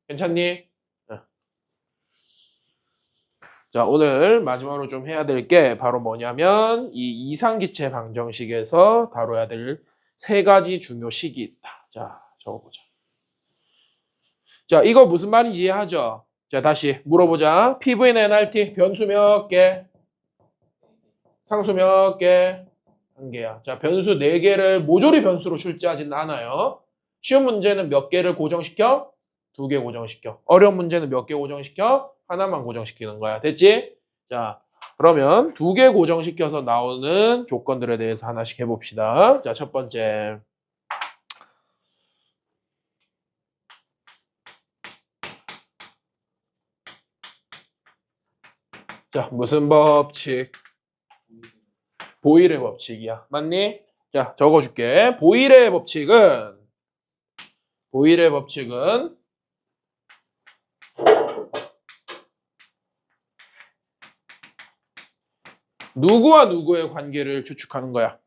괜찮니? 자, 오늘 마지막으로 좀 해야 될 게 바로 뭐냐면 이 이상기체 방정식에서 다뤄야 될 세 가지 중요 식이 있다. 자, 적어보자. 자, 이거 무슨 말인지 이해하죠? 자, 다시 물어보자. PV는 nRT 변수 몇 개? 상수 몇 개? 한 개야. 자, 변수 4개를 모조리 변수로 출제하진 않아요. 쉬운 문제는 몇 개를 고정시켜? 2개 고정시켜. 어려운 문제는 몇 개 고정시켜? 하나만 고정시키는 거야. 됐지? 자, 그러면 2개 고정시켜서 나오는 조건들에 대해서 하나씩 해봅시다. 자, 첫 번째. 자, 무슨 법칙? 보일의 법칙이야. 맞니? 자, 적어줄게. 보일의 법칙은 누구와 누구의 관계를 추측하는 거야?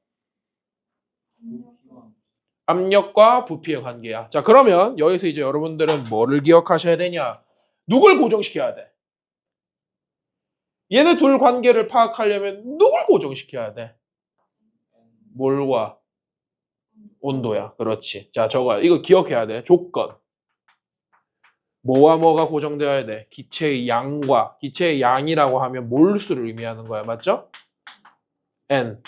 압력과 부피의 관계야. 자, 그러면 여기서 이제 여러분들은 뭐를 기억하셔야 되냐? 누굴 고정시켜야 돼? 얘네 둘 관계를 파악하려면 누굴 고정시켜야 돼? 몰과 온도야. 그렇지. 자, 저거 이거 기억해야 돼. 조건. 뭐와 뭐가 고정되어야 돼? 기체의 양과 기체의 양이라고 하면 몰수를 의미하는 거야. 맞죠? N과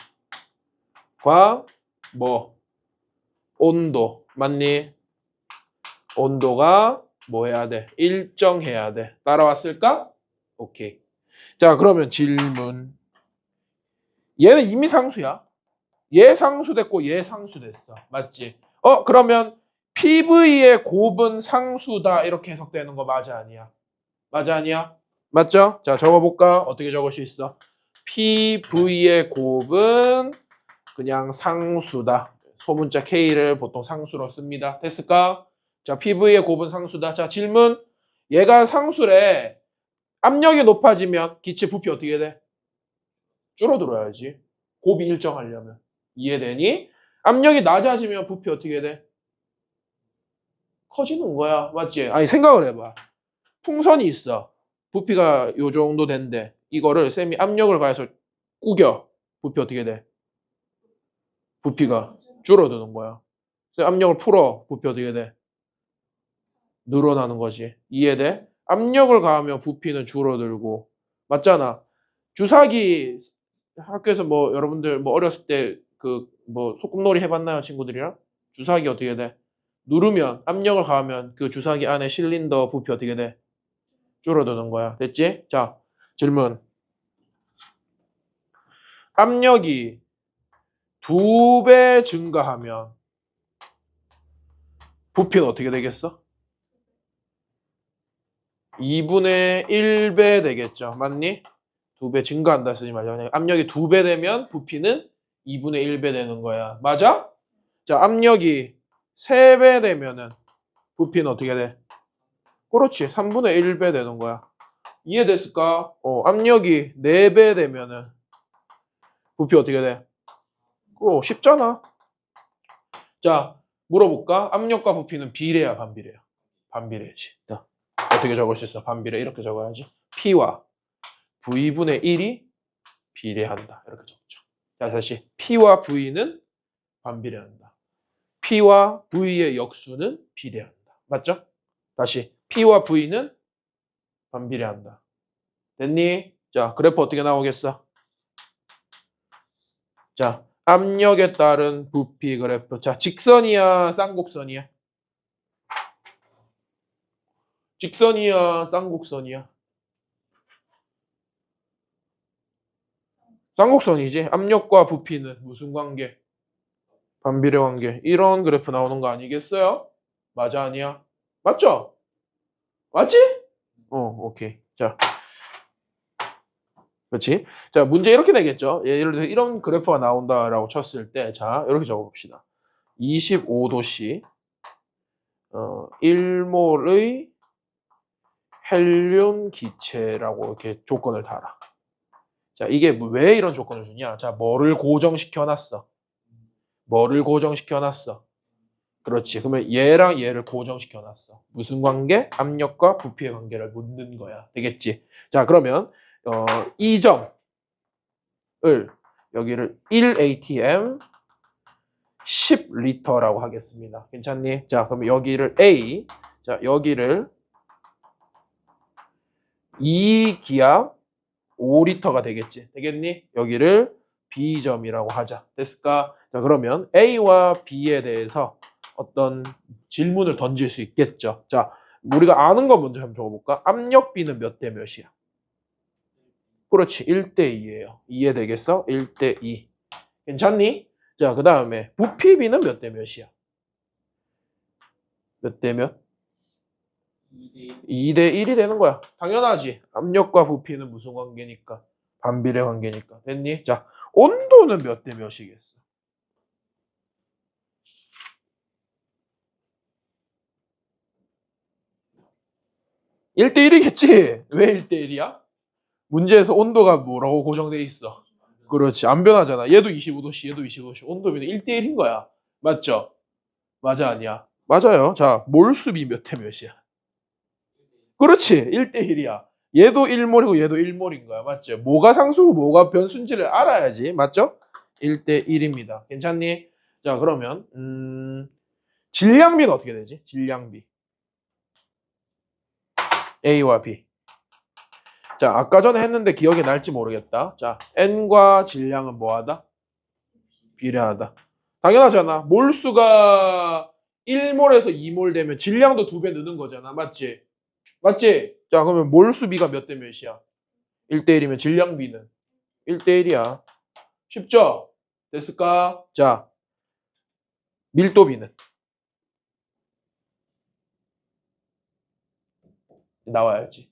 뭐 온도. 맞니? 온도가 뭐 해야 돼? 일정해야 돼. 따라왔을까? 오케이. 자, 그러면 질문. 얘는 이미 상수야. 얘 상수 됐고 얘 상수 됐어. 맞지? 그러면 PV의 곱은 상수다 이렇게 해석되는 거 맞아 아니야? 맞아 아니야? 맞죠? 자, 적어볼까? 어떻게 적을 수 있어? PV의 곱은 그냥 상수다. 소문자 K를 보통 상수로 씁니다. 됐을까? 자, PV의 곱은 상수다. 자, 질문. 얘가 상수래. 압력이 높아지면 기체 부피 어떻게 돼? 줄어들어야지. 곱이 일정하려면. 이해되니? 압력이 낮아지면 부피 어떻게 돼? 커지는 거야. 맞지? 아니, 생각을 해봐. 풍선이 있어. 부피가 요 정도 된대. 이거를 쌤이 압력을 가해서 꾸겨. 부피 어떻게 돼? 부피가 줄어드는 거야. 쌤 압력을 풀어. 부피 어떻게 돼? 늘어나는 거지. 이해돼? 압력을 가하면 부피는 줄어들고 맞잖아. 주사기 학교에서 뭐 여러분들 뭐 어렸을 때 그 뭐 소꿉놀이 해봤나요, 친구들이랑? 주사기 어떻게 돼? 누르면 압력을 가하면 그 주사기 안에 실린더 부피 어떻게 돼? 줄어드는 거야. 됐지? 자, 질문. 압력이 2배 증가하면 부피는 어떻게 되겠어? 2분의 1배 되겠죠. 맞니? 2배 증가한다 쓰지 말자. 압력이 2배 되면 부피는 2분의 1배 되는 거야. 맞아? 자, 압력이 3배 되면은 부피는 어떻게 돼? 그렇지. 3분의 1배 되는 거야. 이해됐을까? 압력이 4배 되면은 부피 어떻게 돼? 쉽잖아. 자, 물어볼까? 압력과 부피는 비례야, 반비례야? 반비례지. 자, 어떻게 적을 수 있어? 반비례 이렇게 적어야지. P와 V분의 1이 비례한다. 이렇게 적죠. 자, 다시 P와 V는 반비례한다. P와 V의 역수는 비례한다. 맞죠? 다시 P와 V는 반비례한다. 됐니? 자, 그래프 어떻게 나오겠어? 자, 압력에 따른 부피 그래프. 자, 직선이야, 쌍곡선이야? 직선이야, 쌍곡선이야? 쌍곡선이지. 압력과 부피는 무슨 관계? 반비례 관계. 이런 그래프 나오는 거 아니겠어요? 맞아, 아니야? 맞죠? 맞지? 오케이. 자, 그렇지. 자, 문제 이렇게 되겠죠. 예를 들어서 이런 그래프가 나온다라고 쳤을 때, 자, 이렇게 적어봅시다. 25도씨 1몰의 헬륨 기체라고 이렇게 조건을 달아. 자, 이게 왜 이런 조건을 주냐? 자, 뭐를 고정시켜 놨어? 뭐를 고정시켜 놨어? 그렇지. 그러면 얘랑 얘를 고정시켜 놨어. 무슨 관계? 압력과 부피의 관계를 묻는 거야. 되겠지? 자, 그러면 이 점을 여기를 1atm 10리터라고 하겠습니다. 괜찮니? 자, 그럼 여기를 A, 자, 여기를 2기압 5리터가 되겠지. 되겠니? 여기를 B점이라고 하자. 됐을까? 자, 그러면 A와 B에 대해서 어떤 질문을 던질 수 있겠죠. 자, 우리가 아는 거 먼저 한번 적어볼까? 압력 B는 몇 대 몇이야? 그렇지. 1대 2예요. 이해되겠어? 1대 2. 괜찮니? 자, 그 다음에 부피 B는 몇 대 몇이야? 몇 대 몇? 2대 1이 되는 거야. 당연하지. 압력과 부피는 무슨 관계니까? 반비례 관계니까. 됐니? 자, 온도는 몇 대 몇이겠어? 1대 1이겠지? 왜 1대 1이야? 문제에서 온도가 뭐라고 고정돼 있어? 그렇지. 안 변하잖아. 얘도 25도씨, 얘도 25도씨. 온도면 1대 1인 거야. 맞죠? 맞아, 아니야? 맞아요. 자, 몰수비 몇 대 몇이야? 그렇지. 1대 1이야. 얘도 1몰이고 얘도 1몰인 거야. 맞죠? 뭐가 상수고 뭐가 변수인지를 알아야지. 맞죠? 1대 1입니다. 괜찮니? 자, 그러면 질량비는 어떻게 되지? 질량비. A와 B. 자, 아까 전에 했는데 기억이 날지 모르겠다. 자, N과 질량은 뭐하다? 비례하다. 당연하잖아. 몰수가 1몰에서 2몰 되면 질량도 2배 느는 거잖아. 맞지? 맞지? 자, 그러면 몰수비가 몇 대 몇이야? 1대 1이면 질량비는 1대 1이야. 쉽죠? 됐을까? 자, 밀도비는 나와야지.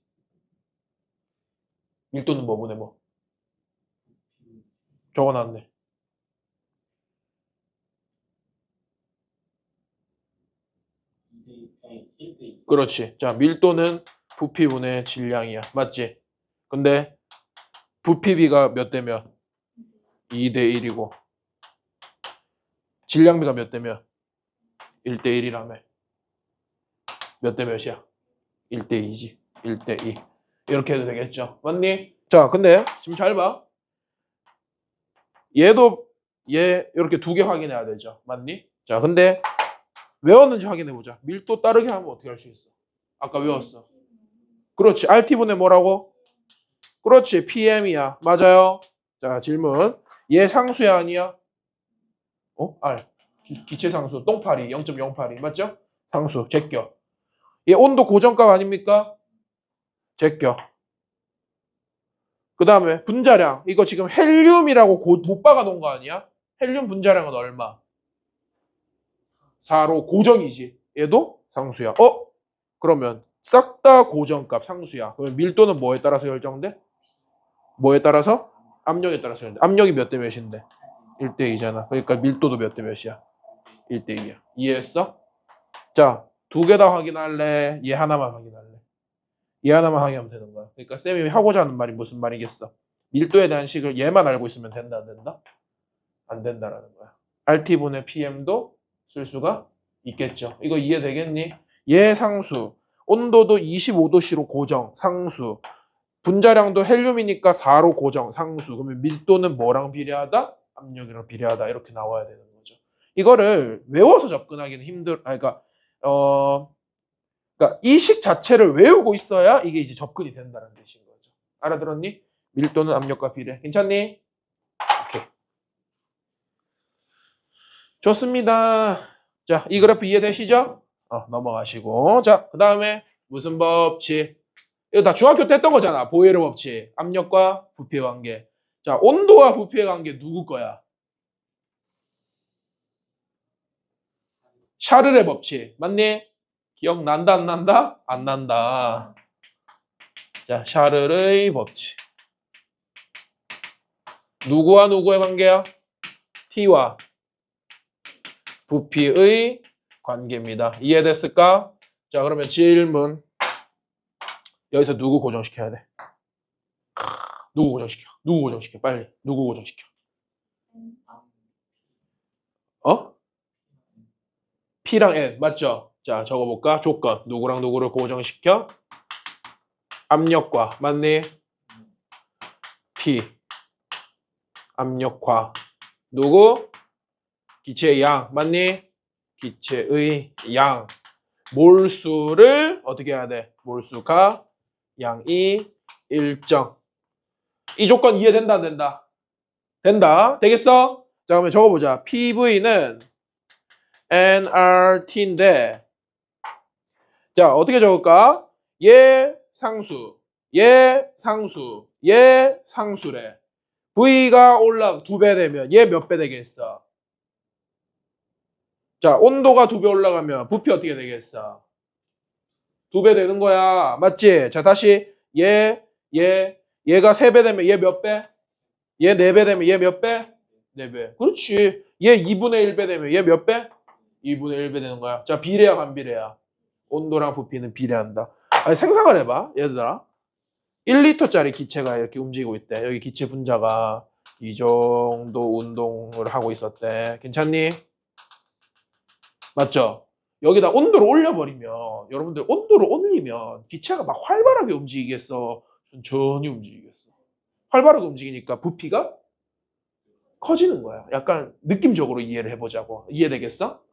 밀도는 뭐분의 뭐? 적어놨네. 그렇지. 자, 밀도는 부피분의 질량이야. 맞지? 근데 부피비가 몇 대 몇? 2대 1이고 질량비가 몇 대 몇? 1대 1이라며. 몇 대 몇이야? 1대 2지. 1대 2. 이렇게 해도 되겠죠. 맞니? 자, 근데 지금 잘 봐. 얘도 얘 이렇게 두 개 확인해야 되죠. 맞니? 자, 근데 외웠는지 확인해 보자. 밀도 따르게 하면 어떻게 할 수 있어? 아까 외웠어. 그렇지. RT분의 뭐라고? 그렇지. PM이야. 맞아요. 자, 질문. 얘 상수야 아니야? R. 기체 상수. 똥파리 0.08이 맞죠? 상수. 제껴. 얘 온도 고정값 아닙니까? 제껴. 그 다음에 분자량. 이거 지금 헬륨이라고 못 박아놓은 거 아니야? 헬륨 분자량은 얼마? 4로 고정이지. 얘도 상수야. 그러면 싹 다 고정값 상수야. 그러면 밀도는 뭐에 따라서 결정돼? 뭐에 따라서? 압력에 따라서 결정돼. 압력이 몇 대 몇인데? 1대 2잖아. 그러니까 밀도도 몇 대 몇이야? 1대 2야. 이해했어? 자, 두 개 다 확인할래? 얘 하나만 확인할래? 얘 하나만 확인하면 되는 거야. 그러니까 쌤이 하고자 하는 말이 무슨 말이겠어? 밀도에 대한 식을 얘만 알고 있으면 된다, 안 된다? 안 된다라는 거야. RT분의 PM도 쓸 수가 있겠죠. 이거 이해되겠니? 얘 상수. 온도도 25도씨로 고정, 상수. 분자량도 헬륨이니까 4로 고정, 상수. 그러면 밀도는 뭐랑 비례하다? 압력이랑 비례하다. 이렇게 나와야 되는 거죠. 이거를 외워서 접근하기는 그러니까 이 식 자체를 외우고 있어야 이게 이제 접근이 된다는 뜻인 거죠. 알아들었니? 밀도는 압력과 비례. 괜찮니? 오케이. 좋습니다. 자, 이 그래프 이해되시죠? 넘어가시고. 자, 그 다음에 무슨 법칙? 이거 다 중학교 때 했던 거잖아. 보이에르 법칙. 압력과 부피의 관계. 자, 온도와 부피의 관계 누구 거야? 샤르의 법칙. 맞니? 기억난다, 안 난다? 안 난다. 자, 샤르의 법칙. 누구와 누구의 관계야? T와 부피의 관계입니다. 이해됐을까? 자, 그러면 질문. 여기서 누구 고정시켜야 돼? 누구 고정시켜? 누구 고정시켜? 빨리. 누구 고정시켜? P랑 N. 맞죠? 자, 적어볼까? 조건. 누구랑 누구를 고정시켜? 압력과. 맞니? P. 압력과. 누구? 기체의 양. 맞니? 기체의 양. 몰수를 어떻게 해야 돼? 몰수가 양이 일정. 이 조건 이해된다 안 된다? 된다. 되겠어? 자, 그러면 적어보자. PV는 nRT인데 자, 어떻게 적을까? 얘 상수, 얘 상수, 얘 상수래. V가 올라 2배 되면 얘 몇 배 되겠어? 자, 온도가 2배 올라가면 부피 어떻게 되겠어? 2배 되는 거야. 맞지? 자, 다시 얘가 3배 되면 얘 몇 배? 얘 4배 되면 얘 몇 배? 4배. 그렇지. 얘 2분의 1배 되면 얘 몇 배? 2분의 1배 되는 거야. 자, 비례야, 반비례야? 온도랑 부피는 비례한다. 아니, 생각을 해봐, 얘들아. 1리터짜리 기체가 이렇게 움직이고 있대. 여기 기체 분자가 이 정도 운동을 하고 있었대. 괜찮니? 맞죠? 여기다 온도를 올려버리면, 여러분들 온도를 올리면 기체가 막 활발하게 움직이겠어? 전혀 움직이겠어. 활발하게 움직이니까 부피가 커지는 거야. 약간 느낌적으로 이해를 해보자고. 이해되겠어?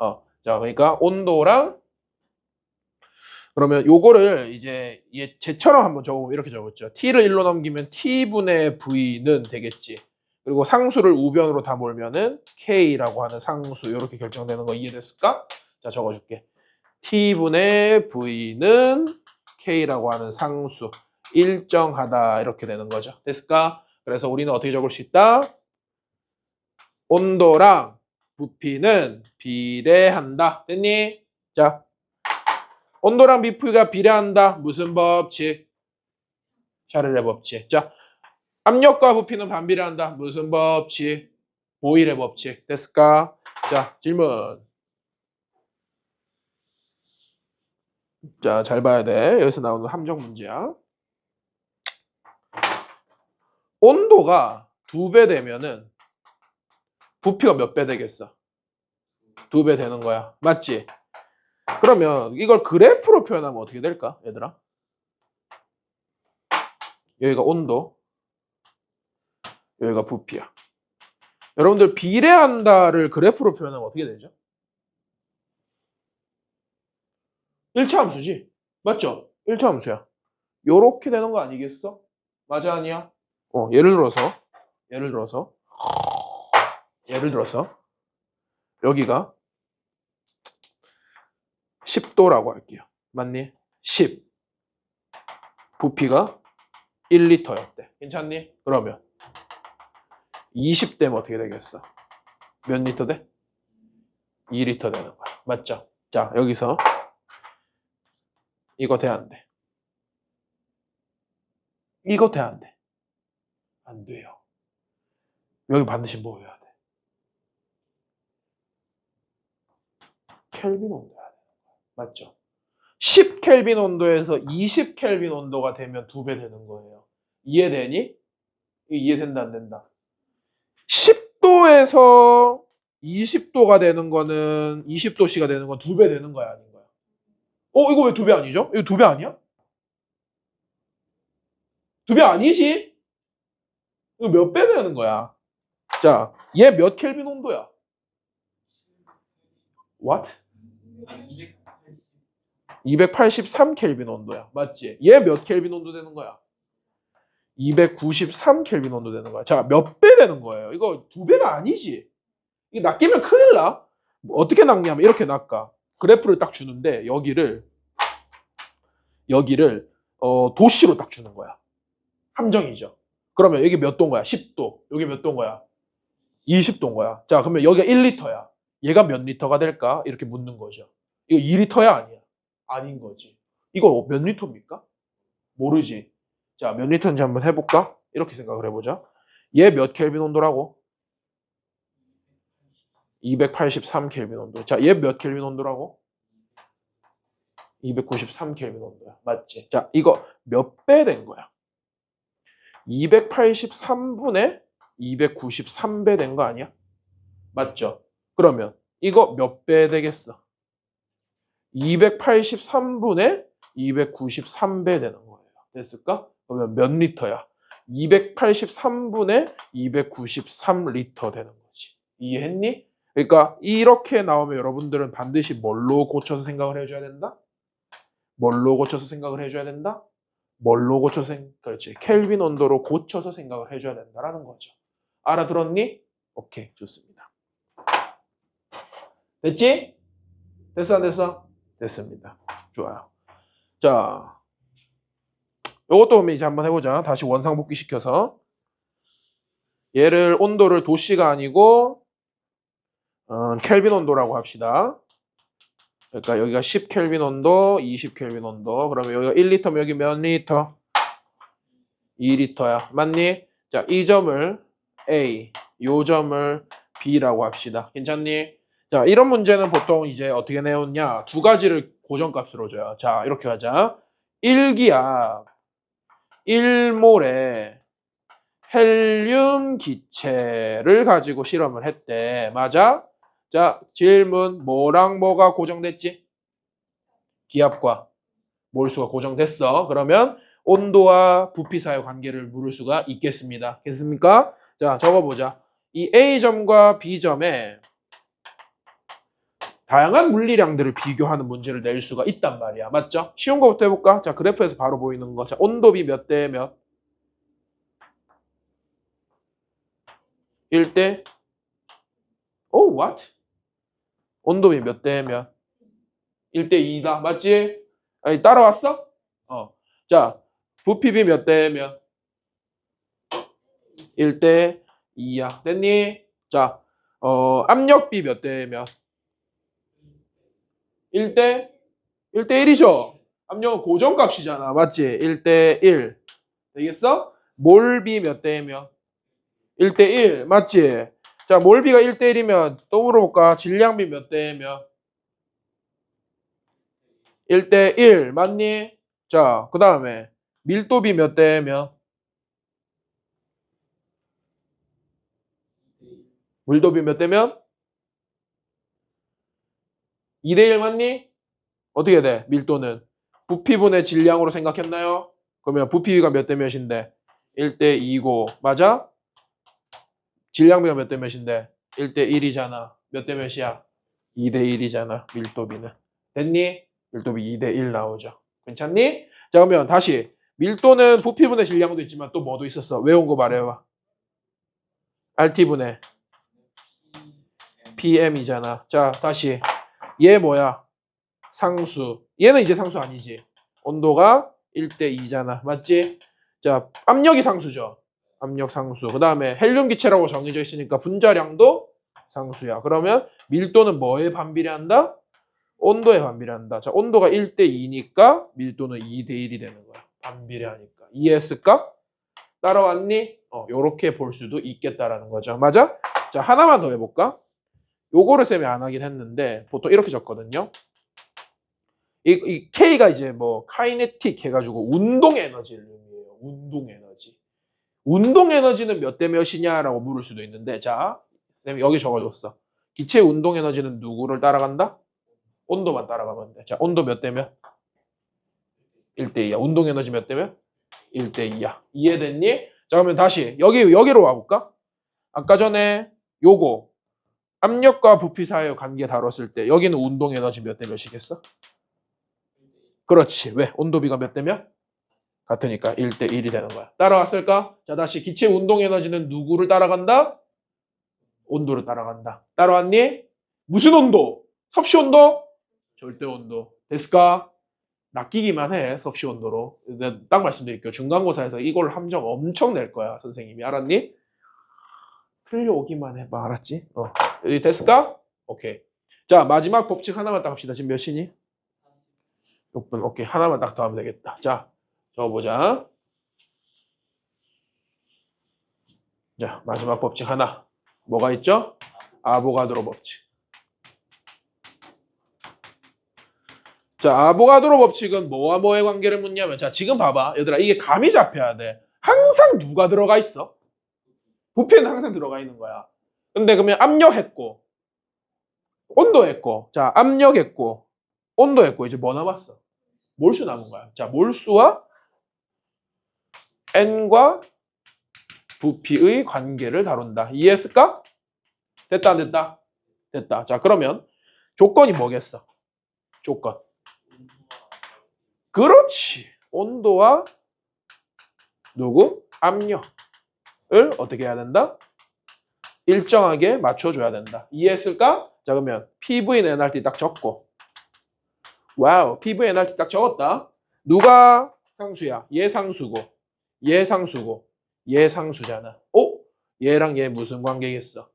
자, 그러니까 온도랑 그러면 요거를 이제 쟤처럼 한번 적어보면 이렇게 적었죠. t를 1로 넘기면 t분의 v는 되겠지. 그리고 상수를 우변으로 다 몰면은 k라고 하는 상수 이렇게 결정되는 거 이해됐을까? 자, 적어줄게. t분의 v는 k라고 하는 상수 일정하다 이렇게 되는 거죠. 됐을까? 그래서 우리는 어떻게 적을 수 있다? 온도랑 부피는 비례한다. 됐니? 자, 온도랑 부피가 비례한다. 무슨 법칙? 샤를레 법칙. 자, 압력과 부피는 반비례한다. 무슨 법칙? 보일의 법칙. 됐을까? 자, 질문. 자, 잘 봐야 돼. 여기서 나오는 함정 문제야. 온도가 2배 되면은 부피가 몇 배 되겠어? 2배 되는 거야. 맞지? 그러면 이걸 그래프로 표현하면 어떻게 될까? 얘들아? 여기가 온도, 여기가 부피야. 여러분들 비례한다를 그래프로 표현하면 어떻게 되죠? 1차 함수지? 맞죠? 1차 함수야. 요렇게 되는 거 아니겠어? 맞아, 아니야? 예를 들어서 여기가 10도라고 할게요. 맞니? 10. 부피가 1리터였대. 괜찮니? 그러면 20대면 어떻게 되겠어? 몇 리터 돼? 2리터 되는 거야. 맞죠? 자, 여기서 이거 돼, 안 돼? 이거 돼, 안 돼? 안 돼요. 여기 반드시 뭐 해야 돼? 켈빈 온도야. 맞죠? 10 켈빈 온도에서 20 켈빈 온도가 되면 2배 되는 거예요. 이해되니? 이해된다, 안 된다? 10도에서 20도가 되는 거는 20도씨가 되는 건 2배 되는 거야, 아닌 거야? 이거 왜 2배 아니죠? 이거 2배 아니야? 2배 아니지? 이거 몇 배 되는 거야? 자, 얘 몇 켈빈 온도야? What? 283 켈빈 온도야. 맞지? 얘 몇 켈빈 온도 되는 거야? 293 켈빈 온도 되는 거야. 자, 몇 배 되는 거예요? 이거 2배가 아니지. 이게 낚이면 큰일 나. 어떻게 낚냐면 이렇게 낚아. 그래프를 딱 주는데 여기를 도시로 딱 주는 거야. 함정이죠. 그러면 여기 몇 도인 거야? 10도. 여기 몇 도인 거야? 20도인 거야. 자, 그러면 여기가 1리터야. 얘가 몇 리터가 될까? 이렇게 묻는 거죠. 이거 2리터야, 아니야? 아닌 거지. 이거 몇 리터입니까? 모르지. 자, 몇 리터인지 한번 해볼까? 이렇게 생각을 해보자. 얘 몇 켈빈 온도라고? 283 켈빈 온도. 자, 얘 몇 켈빈 온도라고? 293 켈빈 온도야. 맞지? 자, 이거 몇 배 된 거야? 283분의 293배 된 거 아니야? 맞죠? 그러면 이거 몇 배 되겠어? 283분의 293배 되는 거예요. 됐을까? 그러면 몇 리터야? 283분의 293리터 되는 거지. 이해했니? 그러니까 이렇게 나오면 여러분들은 반드시 뭘로 고쳐서 생각을 해줘야 된다? 뭘로 고쳐서 생각을 해줘야 된다? 뭘로 고쳐서 그렇지. 켈빈 온도로 고쳐서 생각을 해줘야 된다라는 거죠. 알아들었니? 오케이, 좋습니다. 됐지? 됐어, 안 됐어? 됐습니다. 좋아요. 자, 요것도 이제 한번 해보자. 다시 원상복귀 시켜서. 얘를 온도를 도시가 아니고 켈빈 온도라고 합시다. 그러니까 여기가 10 켈빈 온도, 20 켈빈 온도. 그러면 여기가 1리터면 여기 몇 리터? 2리터야. 맞니? 자, 이 점을 A, 요 점을 B라고 합시다. 괜찮니? 자, 이런 문제는 보통 이제 어떻게 내었냐? 두 가지를 고정값으로 줘요. 자, 이렇게 하자. 1기압 1몰의 헬륨 기체를 가지고 실험을 했대. 맞아? 자, 질문. 뭐랑 뭐가 고정됐지? 기압과 몰수가 고정됐어. 그러면 온도와 부피 사이의 관계를 물을 수가 있겠습니다. 됐습니까? 자, 적어보자. 이 A점과 B점에 다양한 물리량들을 비교하는 문제를 낼 수가 있단 말이야. 맞죠? 쉬운 거부터 해볼까? 자, 그래프에서 바로 보이는 거. 자, 온도비 몇 대 몇? 1대? what? 온도비 몇 대 몇? 1대 2다. 맞지? 아니, 따라왔어? 자, 부피비 몇 대 몇? 1대 2야. 됐니? 자, 압력비 몇 대 몇? 1대 1이죠? 압력은 고정값이잖아. 맞지? 1대 1. 되겠어? 몰비 몇 대 몇? 1대 1. 맞지? 자, 몰비가 1대 1이면 또 물어볼까? 질량비 몇 대 몇? 1대 1. 맞니? 자, 그 다음에 밀도비 몇 대 몇? 밀도비 몇 대 몇? 2대 1 맞니? 어떻게 돼? 밀도는 부피분의 질량으로 생각했나요? 그러면 부피가 몇 대 몇인데? 1대 2고 맞아? 질량비가 몇 대 몇인데? 1대 1이잖아. 몇 대 몇이야? 2대 1이잖아. 밀도비는. 됐니? 밀도비 2대 1 나오죠. 괜찮니? 자, 그러면 다시 밀도는 부피분의 질량도 있지만 또 뭐도 있었어? 외운 거 말해봐. RT분의 PM이잖아. 자, 다시. 얘 뭐야? 상수. 얘는 이제 상수 아니지. 온도가 1대 2잖아. 맞지? 자, 압력이 상수죠. 압력 상수. 그 다음에 헬륨 기체라고 정해져 있으니까 분자량도 상수야. 그러면 밀도는 뭐에 반비례한다? 온도에 반비례한다. 자, 온도가 1대 2니까 밀도는 2대 1이 되는 거야. 반비례하니까. 이해했을까? 따라왔니? 요렇게 볼 수도 있겠다라는 거죠. 맞아? 자, 하나만 더 해볼까? 요거를 쌤이 안 하긴 했는데 보통 이렇게 적거든요. 이 K가 이제 뭐 카이네틱 해가지고 운동 에너지를 의미해요. 운동 에너지. 운동 에너지는 몇 대 몇이냐라고 물을 수도 있는데, 자, 쌤이 여기 적어줬어. 기체 운동 에너지는 누구를 따라간다? 온도만 따라가면 돼. 자, 온도 몇 대 몇? 1대 2야. 운동 에너지 몇 대 몇? 1대 2야. 이해됐니? 자, 그러면 다시 여기로 와볼까? 아까 전에 요거 압력과 부피 사이의 관계 다뤘을 때 여기는 운동 에너지 몇 대 몇이겠어? 그렇지. 왜? 온도비가 몇 대 몇? 같으니까 1대 1이 되는 거야. 따라왔을까? 자, 다시 기체 운동 에너지는 누구를 따라간다? 온도를 따라간다. 따라왔니? 무슨 온도? 섭씨 온도? 절대 온도. 됐을까? 낚이기만 해, 섭씨 온도로. 내가 딱 말씀드릴게요. 중간고사에서 이걸 함정 엄청 낼 거야, 선생님이. 알았니? 틀려오기만 해봐. 알았지? 여기 됐을까? 오케이. 자, 마지막 법칙 하나만 딱 합시다. 지금 몇 시니? 6분. 오케이. 하나만 딱 더 하면 되겠다. 자, 적어보자. 자, 마지막 법칙 하나. 뭐가 있죠? 아보가드로 법칙. 자, 아보가드로 법칙은 뭐와 뭐의 관계를 묻냐면, 자, 지금 봐봐. 얘들아, 이게 감이 잡혀야 돼. 항상 누가 들어가 있어? 부피는 항상 들어가 있는 거야. 근데 그러면 압력했고, 온도했고, 자, 압력했고, 온도했고, 이제 뭐 남았어? 몰수 남은 거야. 자, 몰수와 N과 부피의 관계를 다룬다. 이해했을까? 됐다, 안 됐다? 됐다. 자, 그러면 조건이 뭐겠어? 조건. 그렇지. 온도와 누구? 압력을 어떻게 해야 된다? 일정하게 맞춰줘야 된다. 이해했을까? 자, 그러면 PV는 NRT 딱 적고. 와우, PV NRT 딱 적었다. 누가 상수야? 얘 상수고, 얘 상수고, 얘 상수잖아. 얘랑 얘 무슨 관계겠어?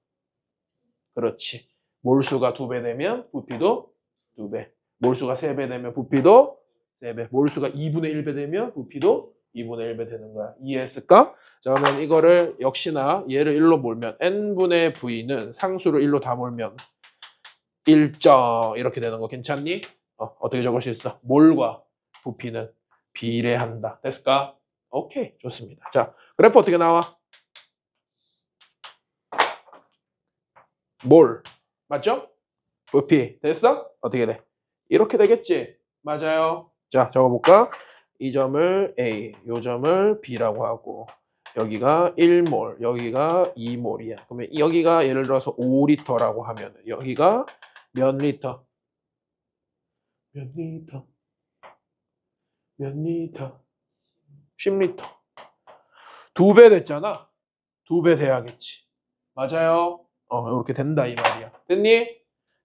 그렇지. 몰수가 2배 되면 부피도 2배. 몰수가 3배 되면 부피도 3배. 몰수가 2분의 1배 되면 부피도 2분의 1배 되는 거야. 이해했을까? 자, 그러면 이거를 역시나 얘를 1로 몰면 n분의 v는 상수를 1로 다 몰면 일정 이렇게 되는 거 괜찮니? 어떻게 적을 수 있어? 몰과 부피는 비례한다. 됐을까? 오케이, 좋습니다. 자, 그래프 어떻게 나와? 몰. 맞죠? 부피. 됐어? 어떻게 돼? 이렇게 되겠지? 맞아요. 자, 적어볼까? 이 점을 A, 요 점을 B라고 하고 여기가 1몰, 여기가 2몰이야. 그러면 여기가 예를 들어서 5리터라고 하면 여기가 몇 리터? 몇 리터? 몇 리터? 10리터. 2배 됐잖아. 2배 돼야겠지. 맞아요. 이렇게 된다 이 말이야. 됐니?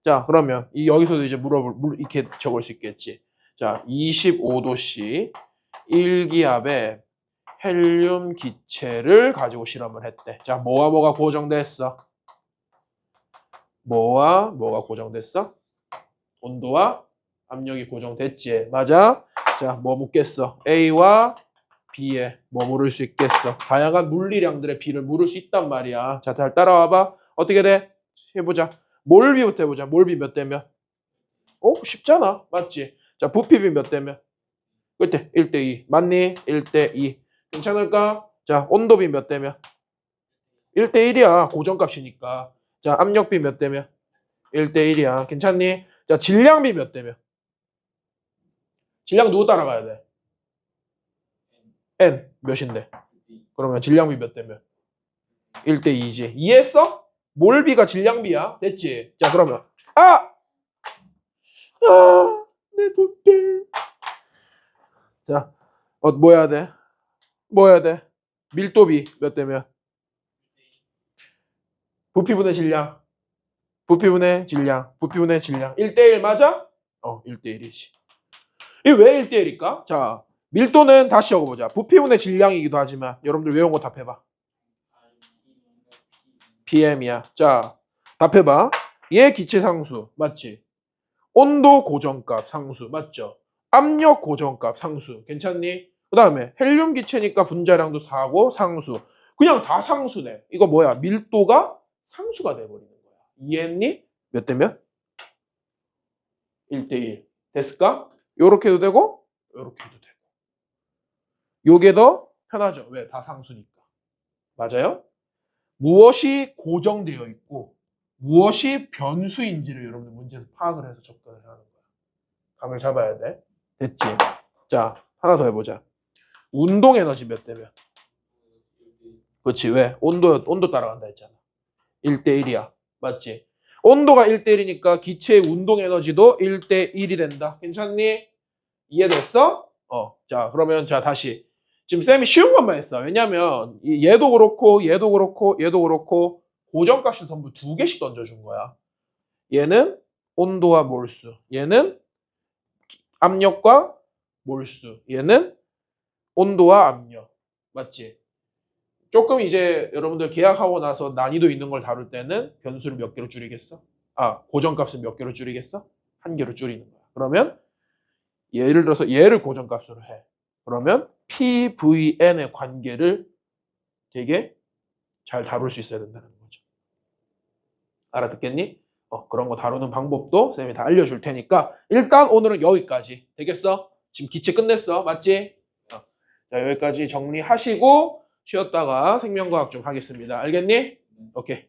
자, 그러면 여기서도 이제 이렇게 적을 수 있겠지. 자, 25도씨 1기압의 헬륨 기체를 가지고 실험을 했대. 자, 뭐와 뭐가 고정됐어? 뭐와 뭐가 고정됐어? 온도와 압력이 고정됐지. 맞아? 자, 뭐 묻겠어? A와 B에 뭐 물을 수 있겠어? 다양한 물리량들의 B를 물을 수 있단 말이야. 자, 잘 따라와봐. 어떻게 돼? 해보자. 몰비부터 해보자. 몰비 몇 대 몇? 쉽잖아. 맞지? 자, 부피비 몇 대 몇? 그때 1대 2. 맞니? 1대 2. 괜찮을까? 자, 온도비 몇 대 몇? 1대 1이야. 고정값이니까. 자, 압력비 몇 대 몇? 1대 1이야. 괜찮니? 자, 질량비 몇 대 몇? 질량 누구 따라가야 돼? N 몇인데? 그러면 질량비 몇 대 몇? 1대 2지. 이해했어? 몰비가 질량비야. 됐지? 자, 그러면 내 부피. 자, 뭐 해야 돼? 뭐 해야 돼? 밀도비 몇 대면? 부피분의 질량. 부피분의 질량. 부피분의 질량. 1대1 맞아? 1대1이지. 이 왜 1대1일까? 자, 밀도는 다시 적어보자. 부피분의 질량이기도 하지만 여러분들 외운 거 답해봐. PM이야. 자, 답해봐. 얘 기체 상수 맞지? 온도 고정값 상수 맞죠? 압력 고정값 상수 괜찮니? 그 다음에 헬륨 기체니까 분자량도 4고 상수. 그냥 다 상수네. 이거 뭐야? 밀도가 상수가 돼버리는 거야. 이해했니? 몇 대면? 1대1. 됐을까? 요렇게 해도 되고 요렇게 해도 되고. 요게 더 편하죠. 왜? 다 상수니까. 맞아요? 무엇이 고정되어 있고 무엇이 변수인지를 여러분들 문제에서 파악을 해서 접근을 하는 거야. 감을 잡아야 돼. 됐지? 자, 하나 더 해보자. 운동 에너지 몇 대면? 그렇지. 왜? 온도 따라간다 했잖아. 1대1이야. 맞지? 온도가 1대1이니까 기체의 운동 에너지도 1대1이 된다. 괜찮니? 이해됐어? 자, 그러면 자, 다시. 지금 쌤이 쉬운 것만 했어. 왜냐면 얘도 그렇고 얘도 그렇고 얘도 그렇고 고정값을 전부 2개씩 던져준 거야. 얘는 온도와 몰수. 얘는 압력과 몰수. 얘는 온도와 압력. 맞지? 조금 이제 여러분들 계약하고 나서 난이도 있는 걸 다룰 때는 변수를 몇 개로 줄이겠어? 고정값을 몇 개로 줄이겠어? 1개로 줄이는 거야. 그러면 예를 들어서 얘를 고정값으로 해. 그러면 PVN의 관계를 되게 잘 다룰 수 있어야 된다는 거죠. 알아듣겠니? 그런 거 다루는 방법도 쌤이 다 알려줄 테니까 일단 오늘은 여기까지. 되겠어? 지금 기체 끝냈어. 맞지? 자, 여기까지 정리하시고 쉬었다가 생명과학 좀 하겠습니다. 알겠니? 오케이.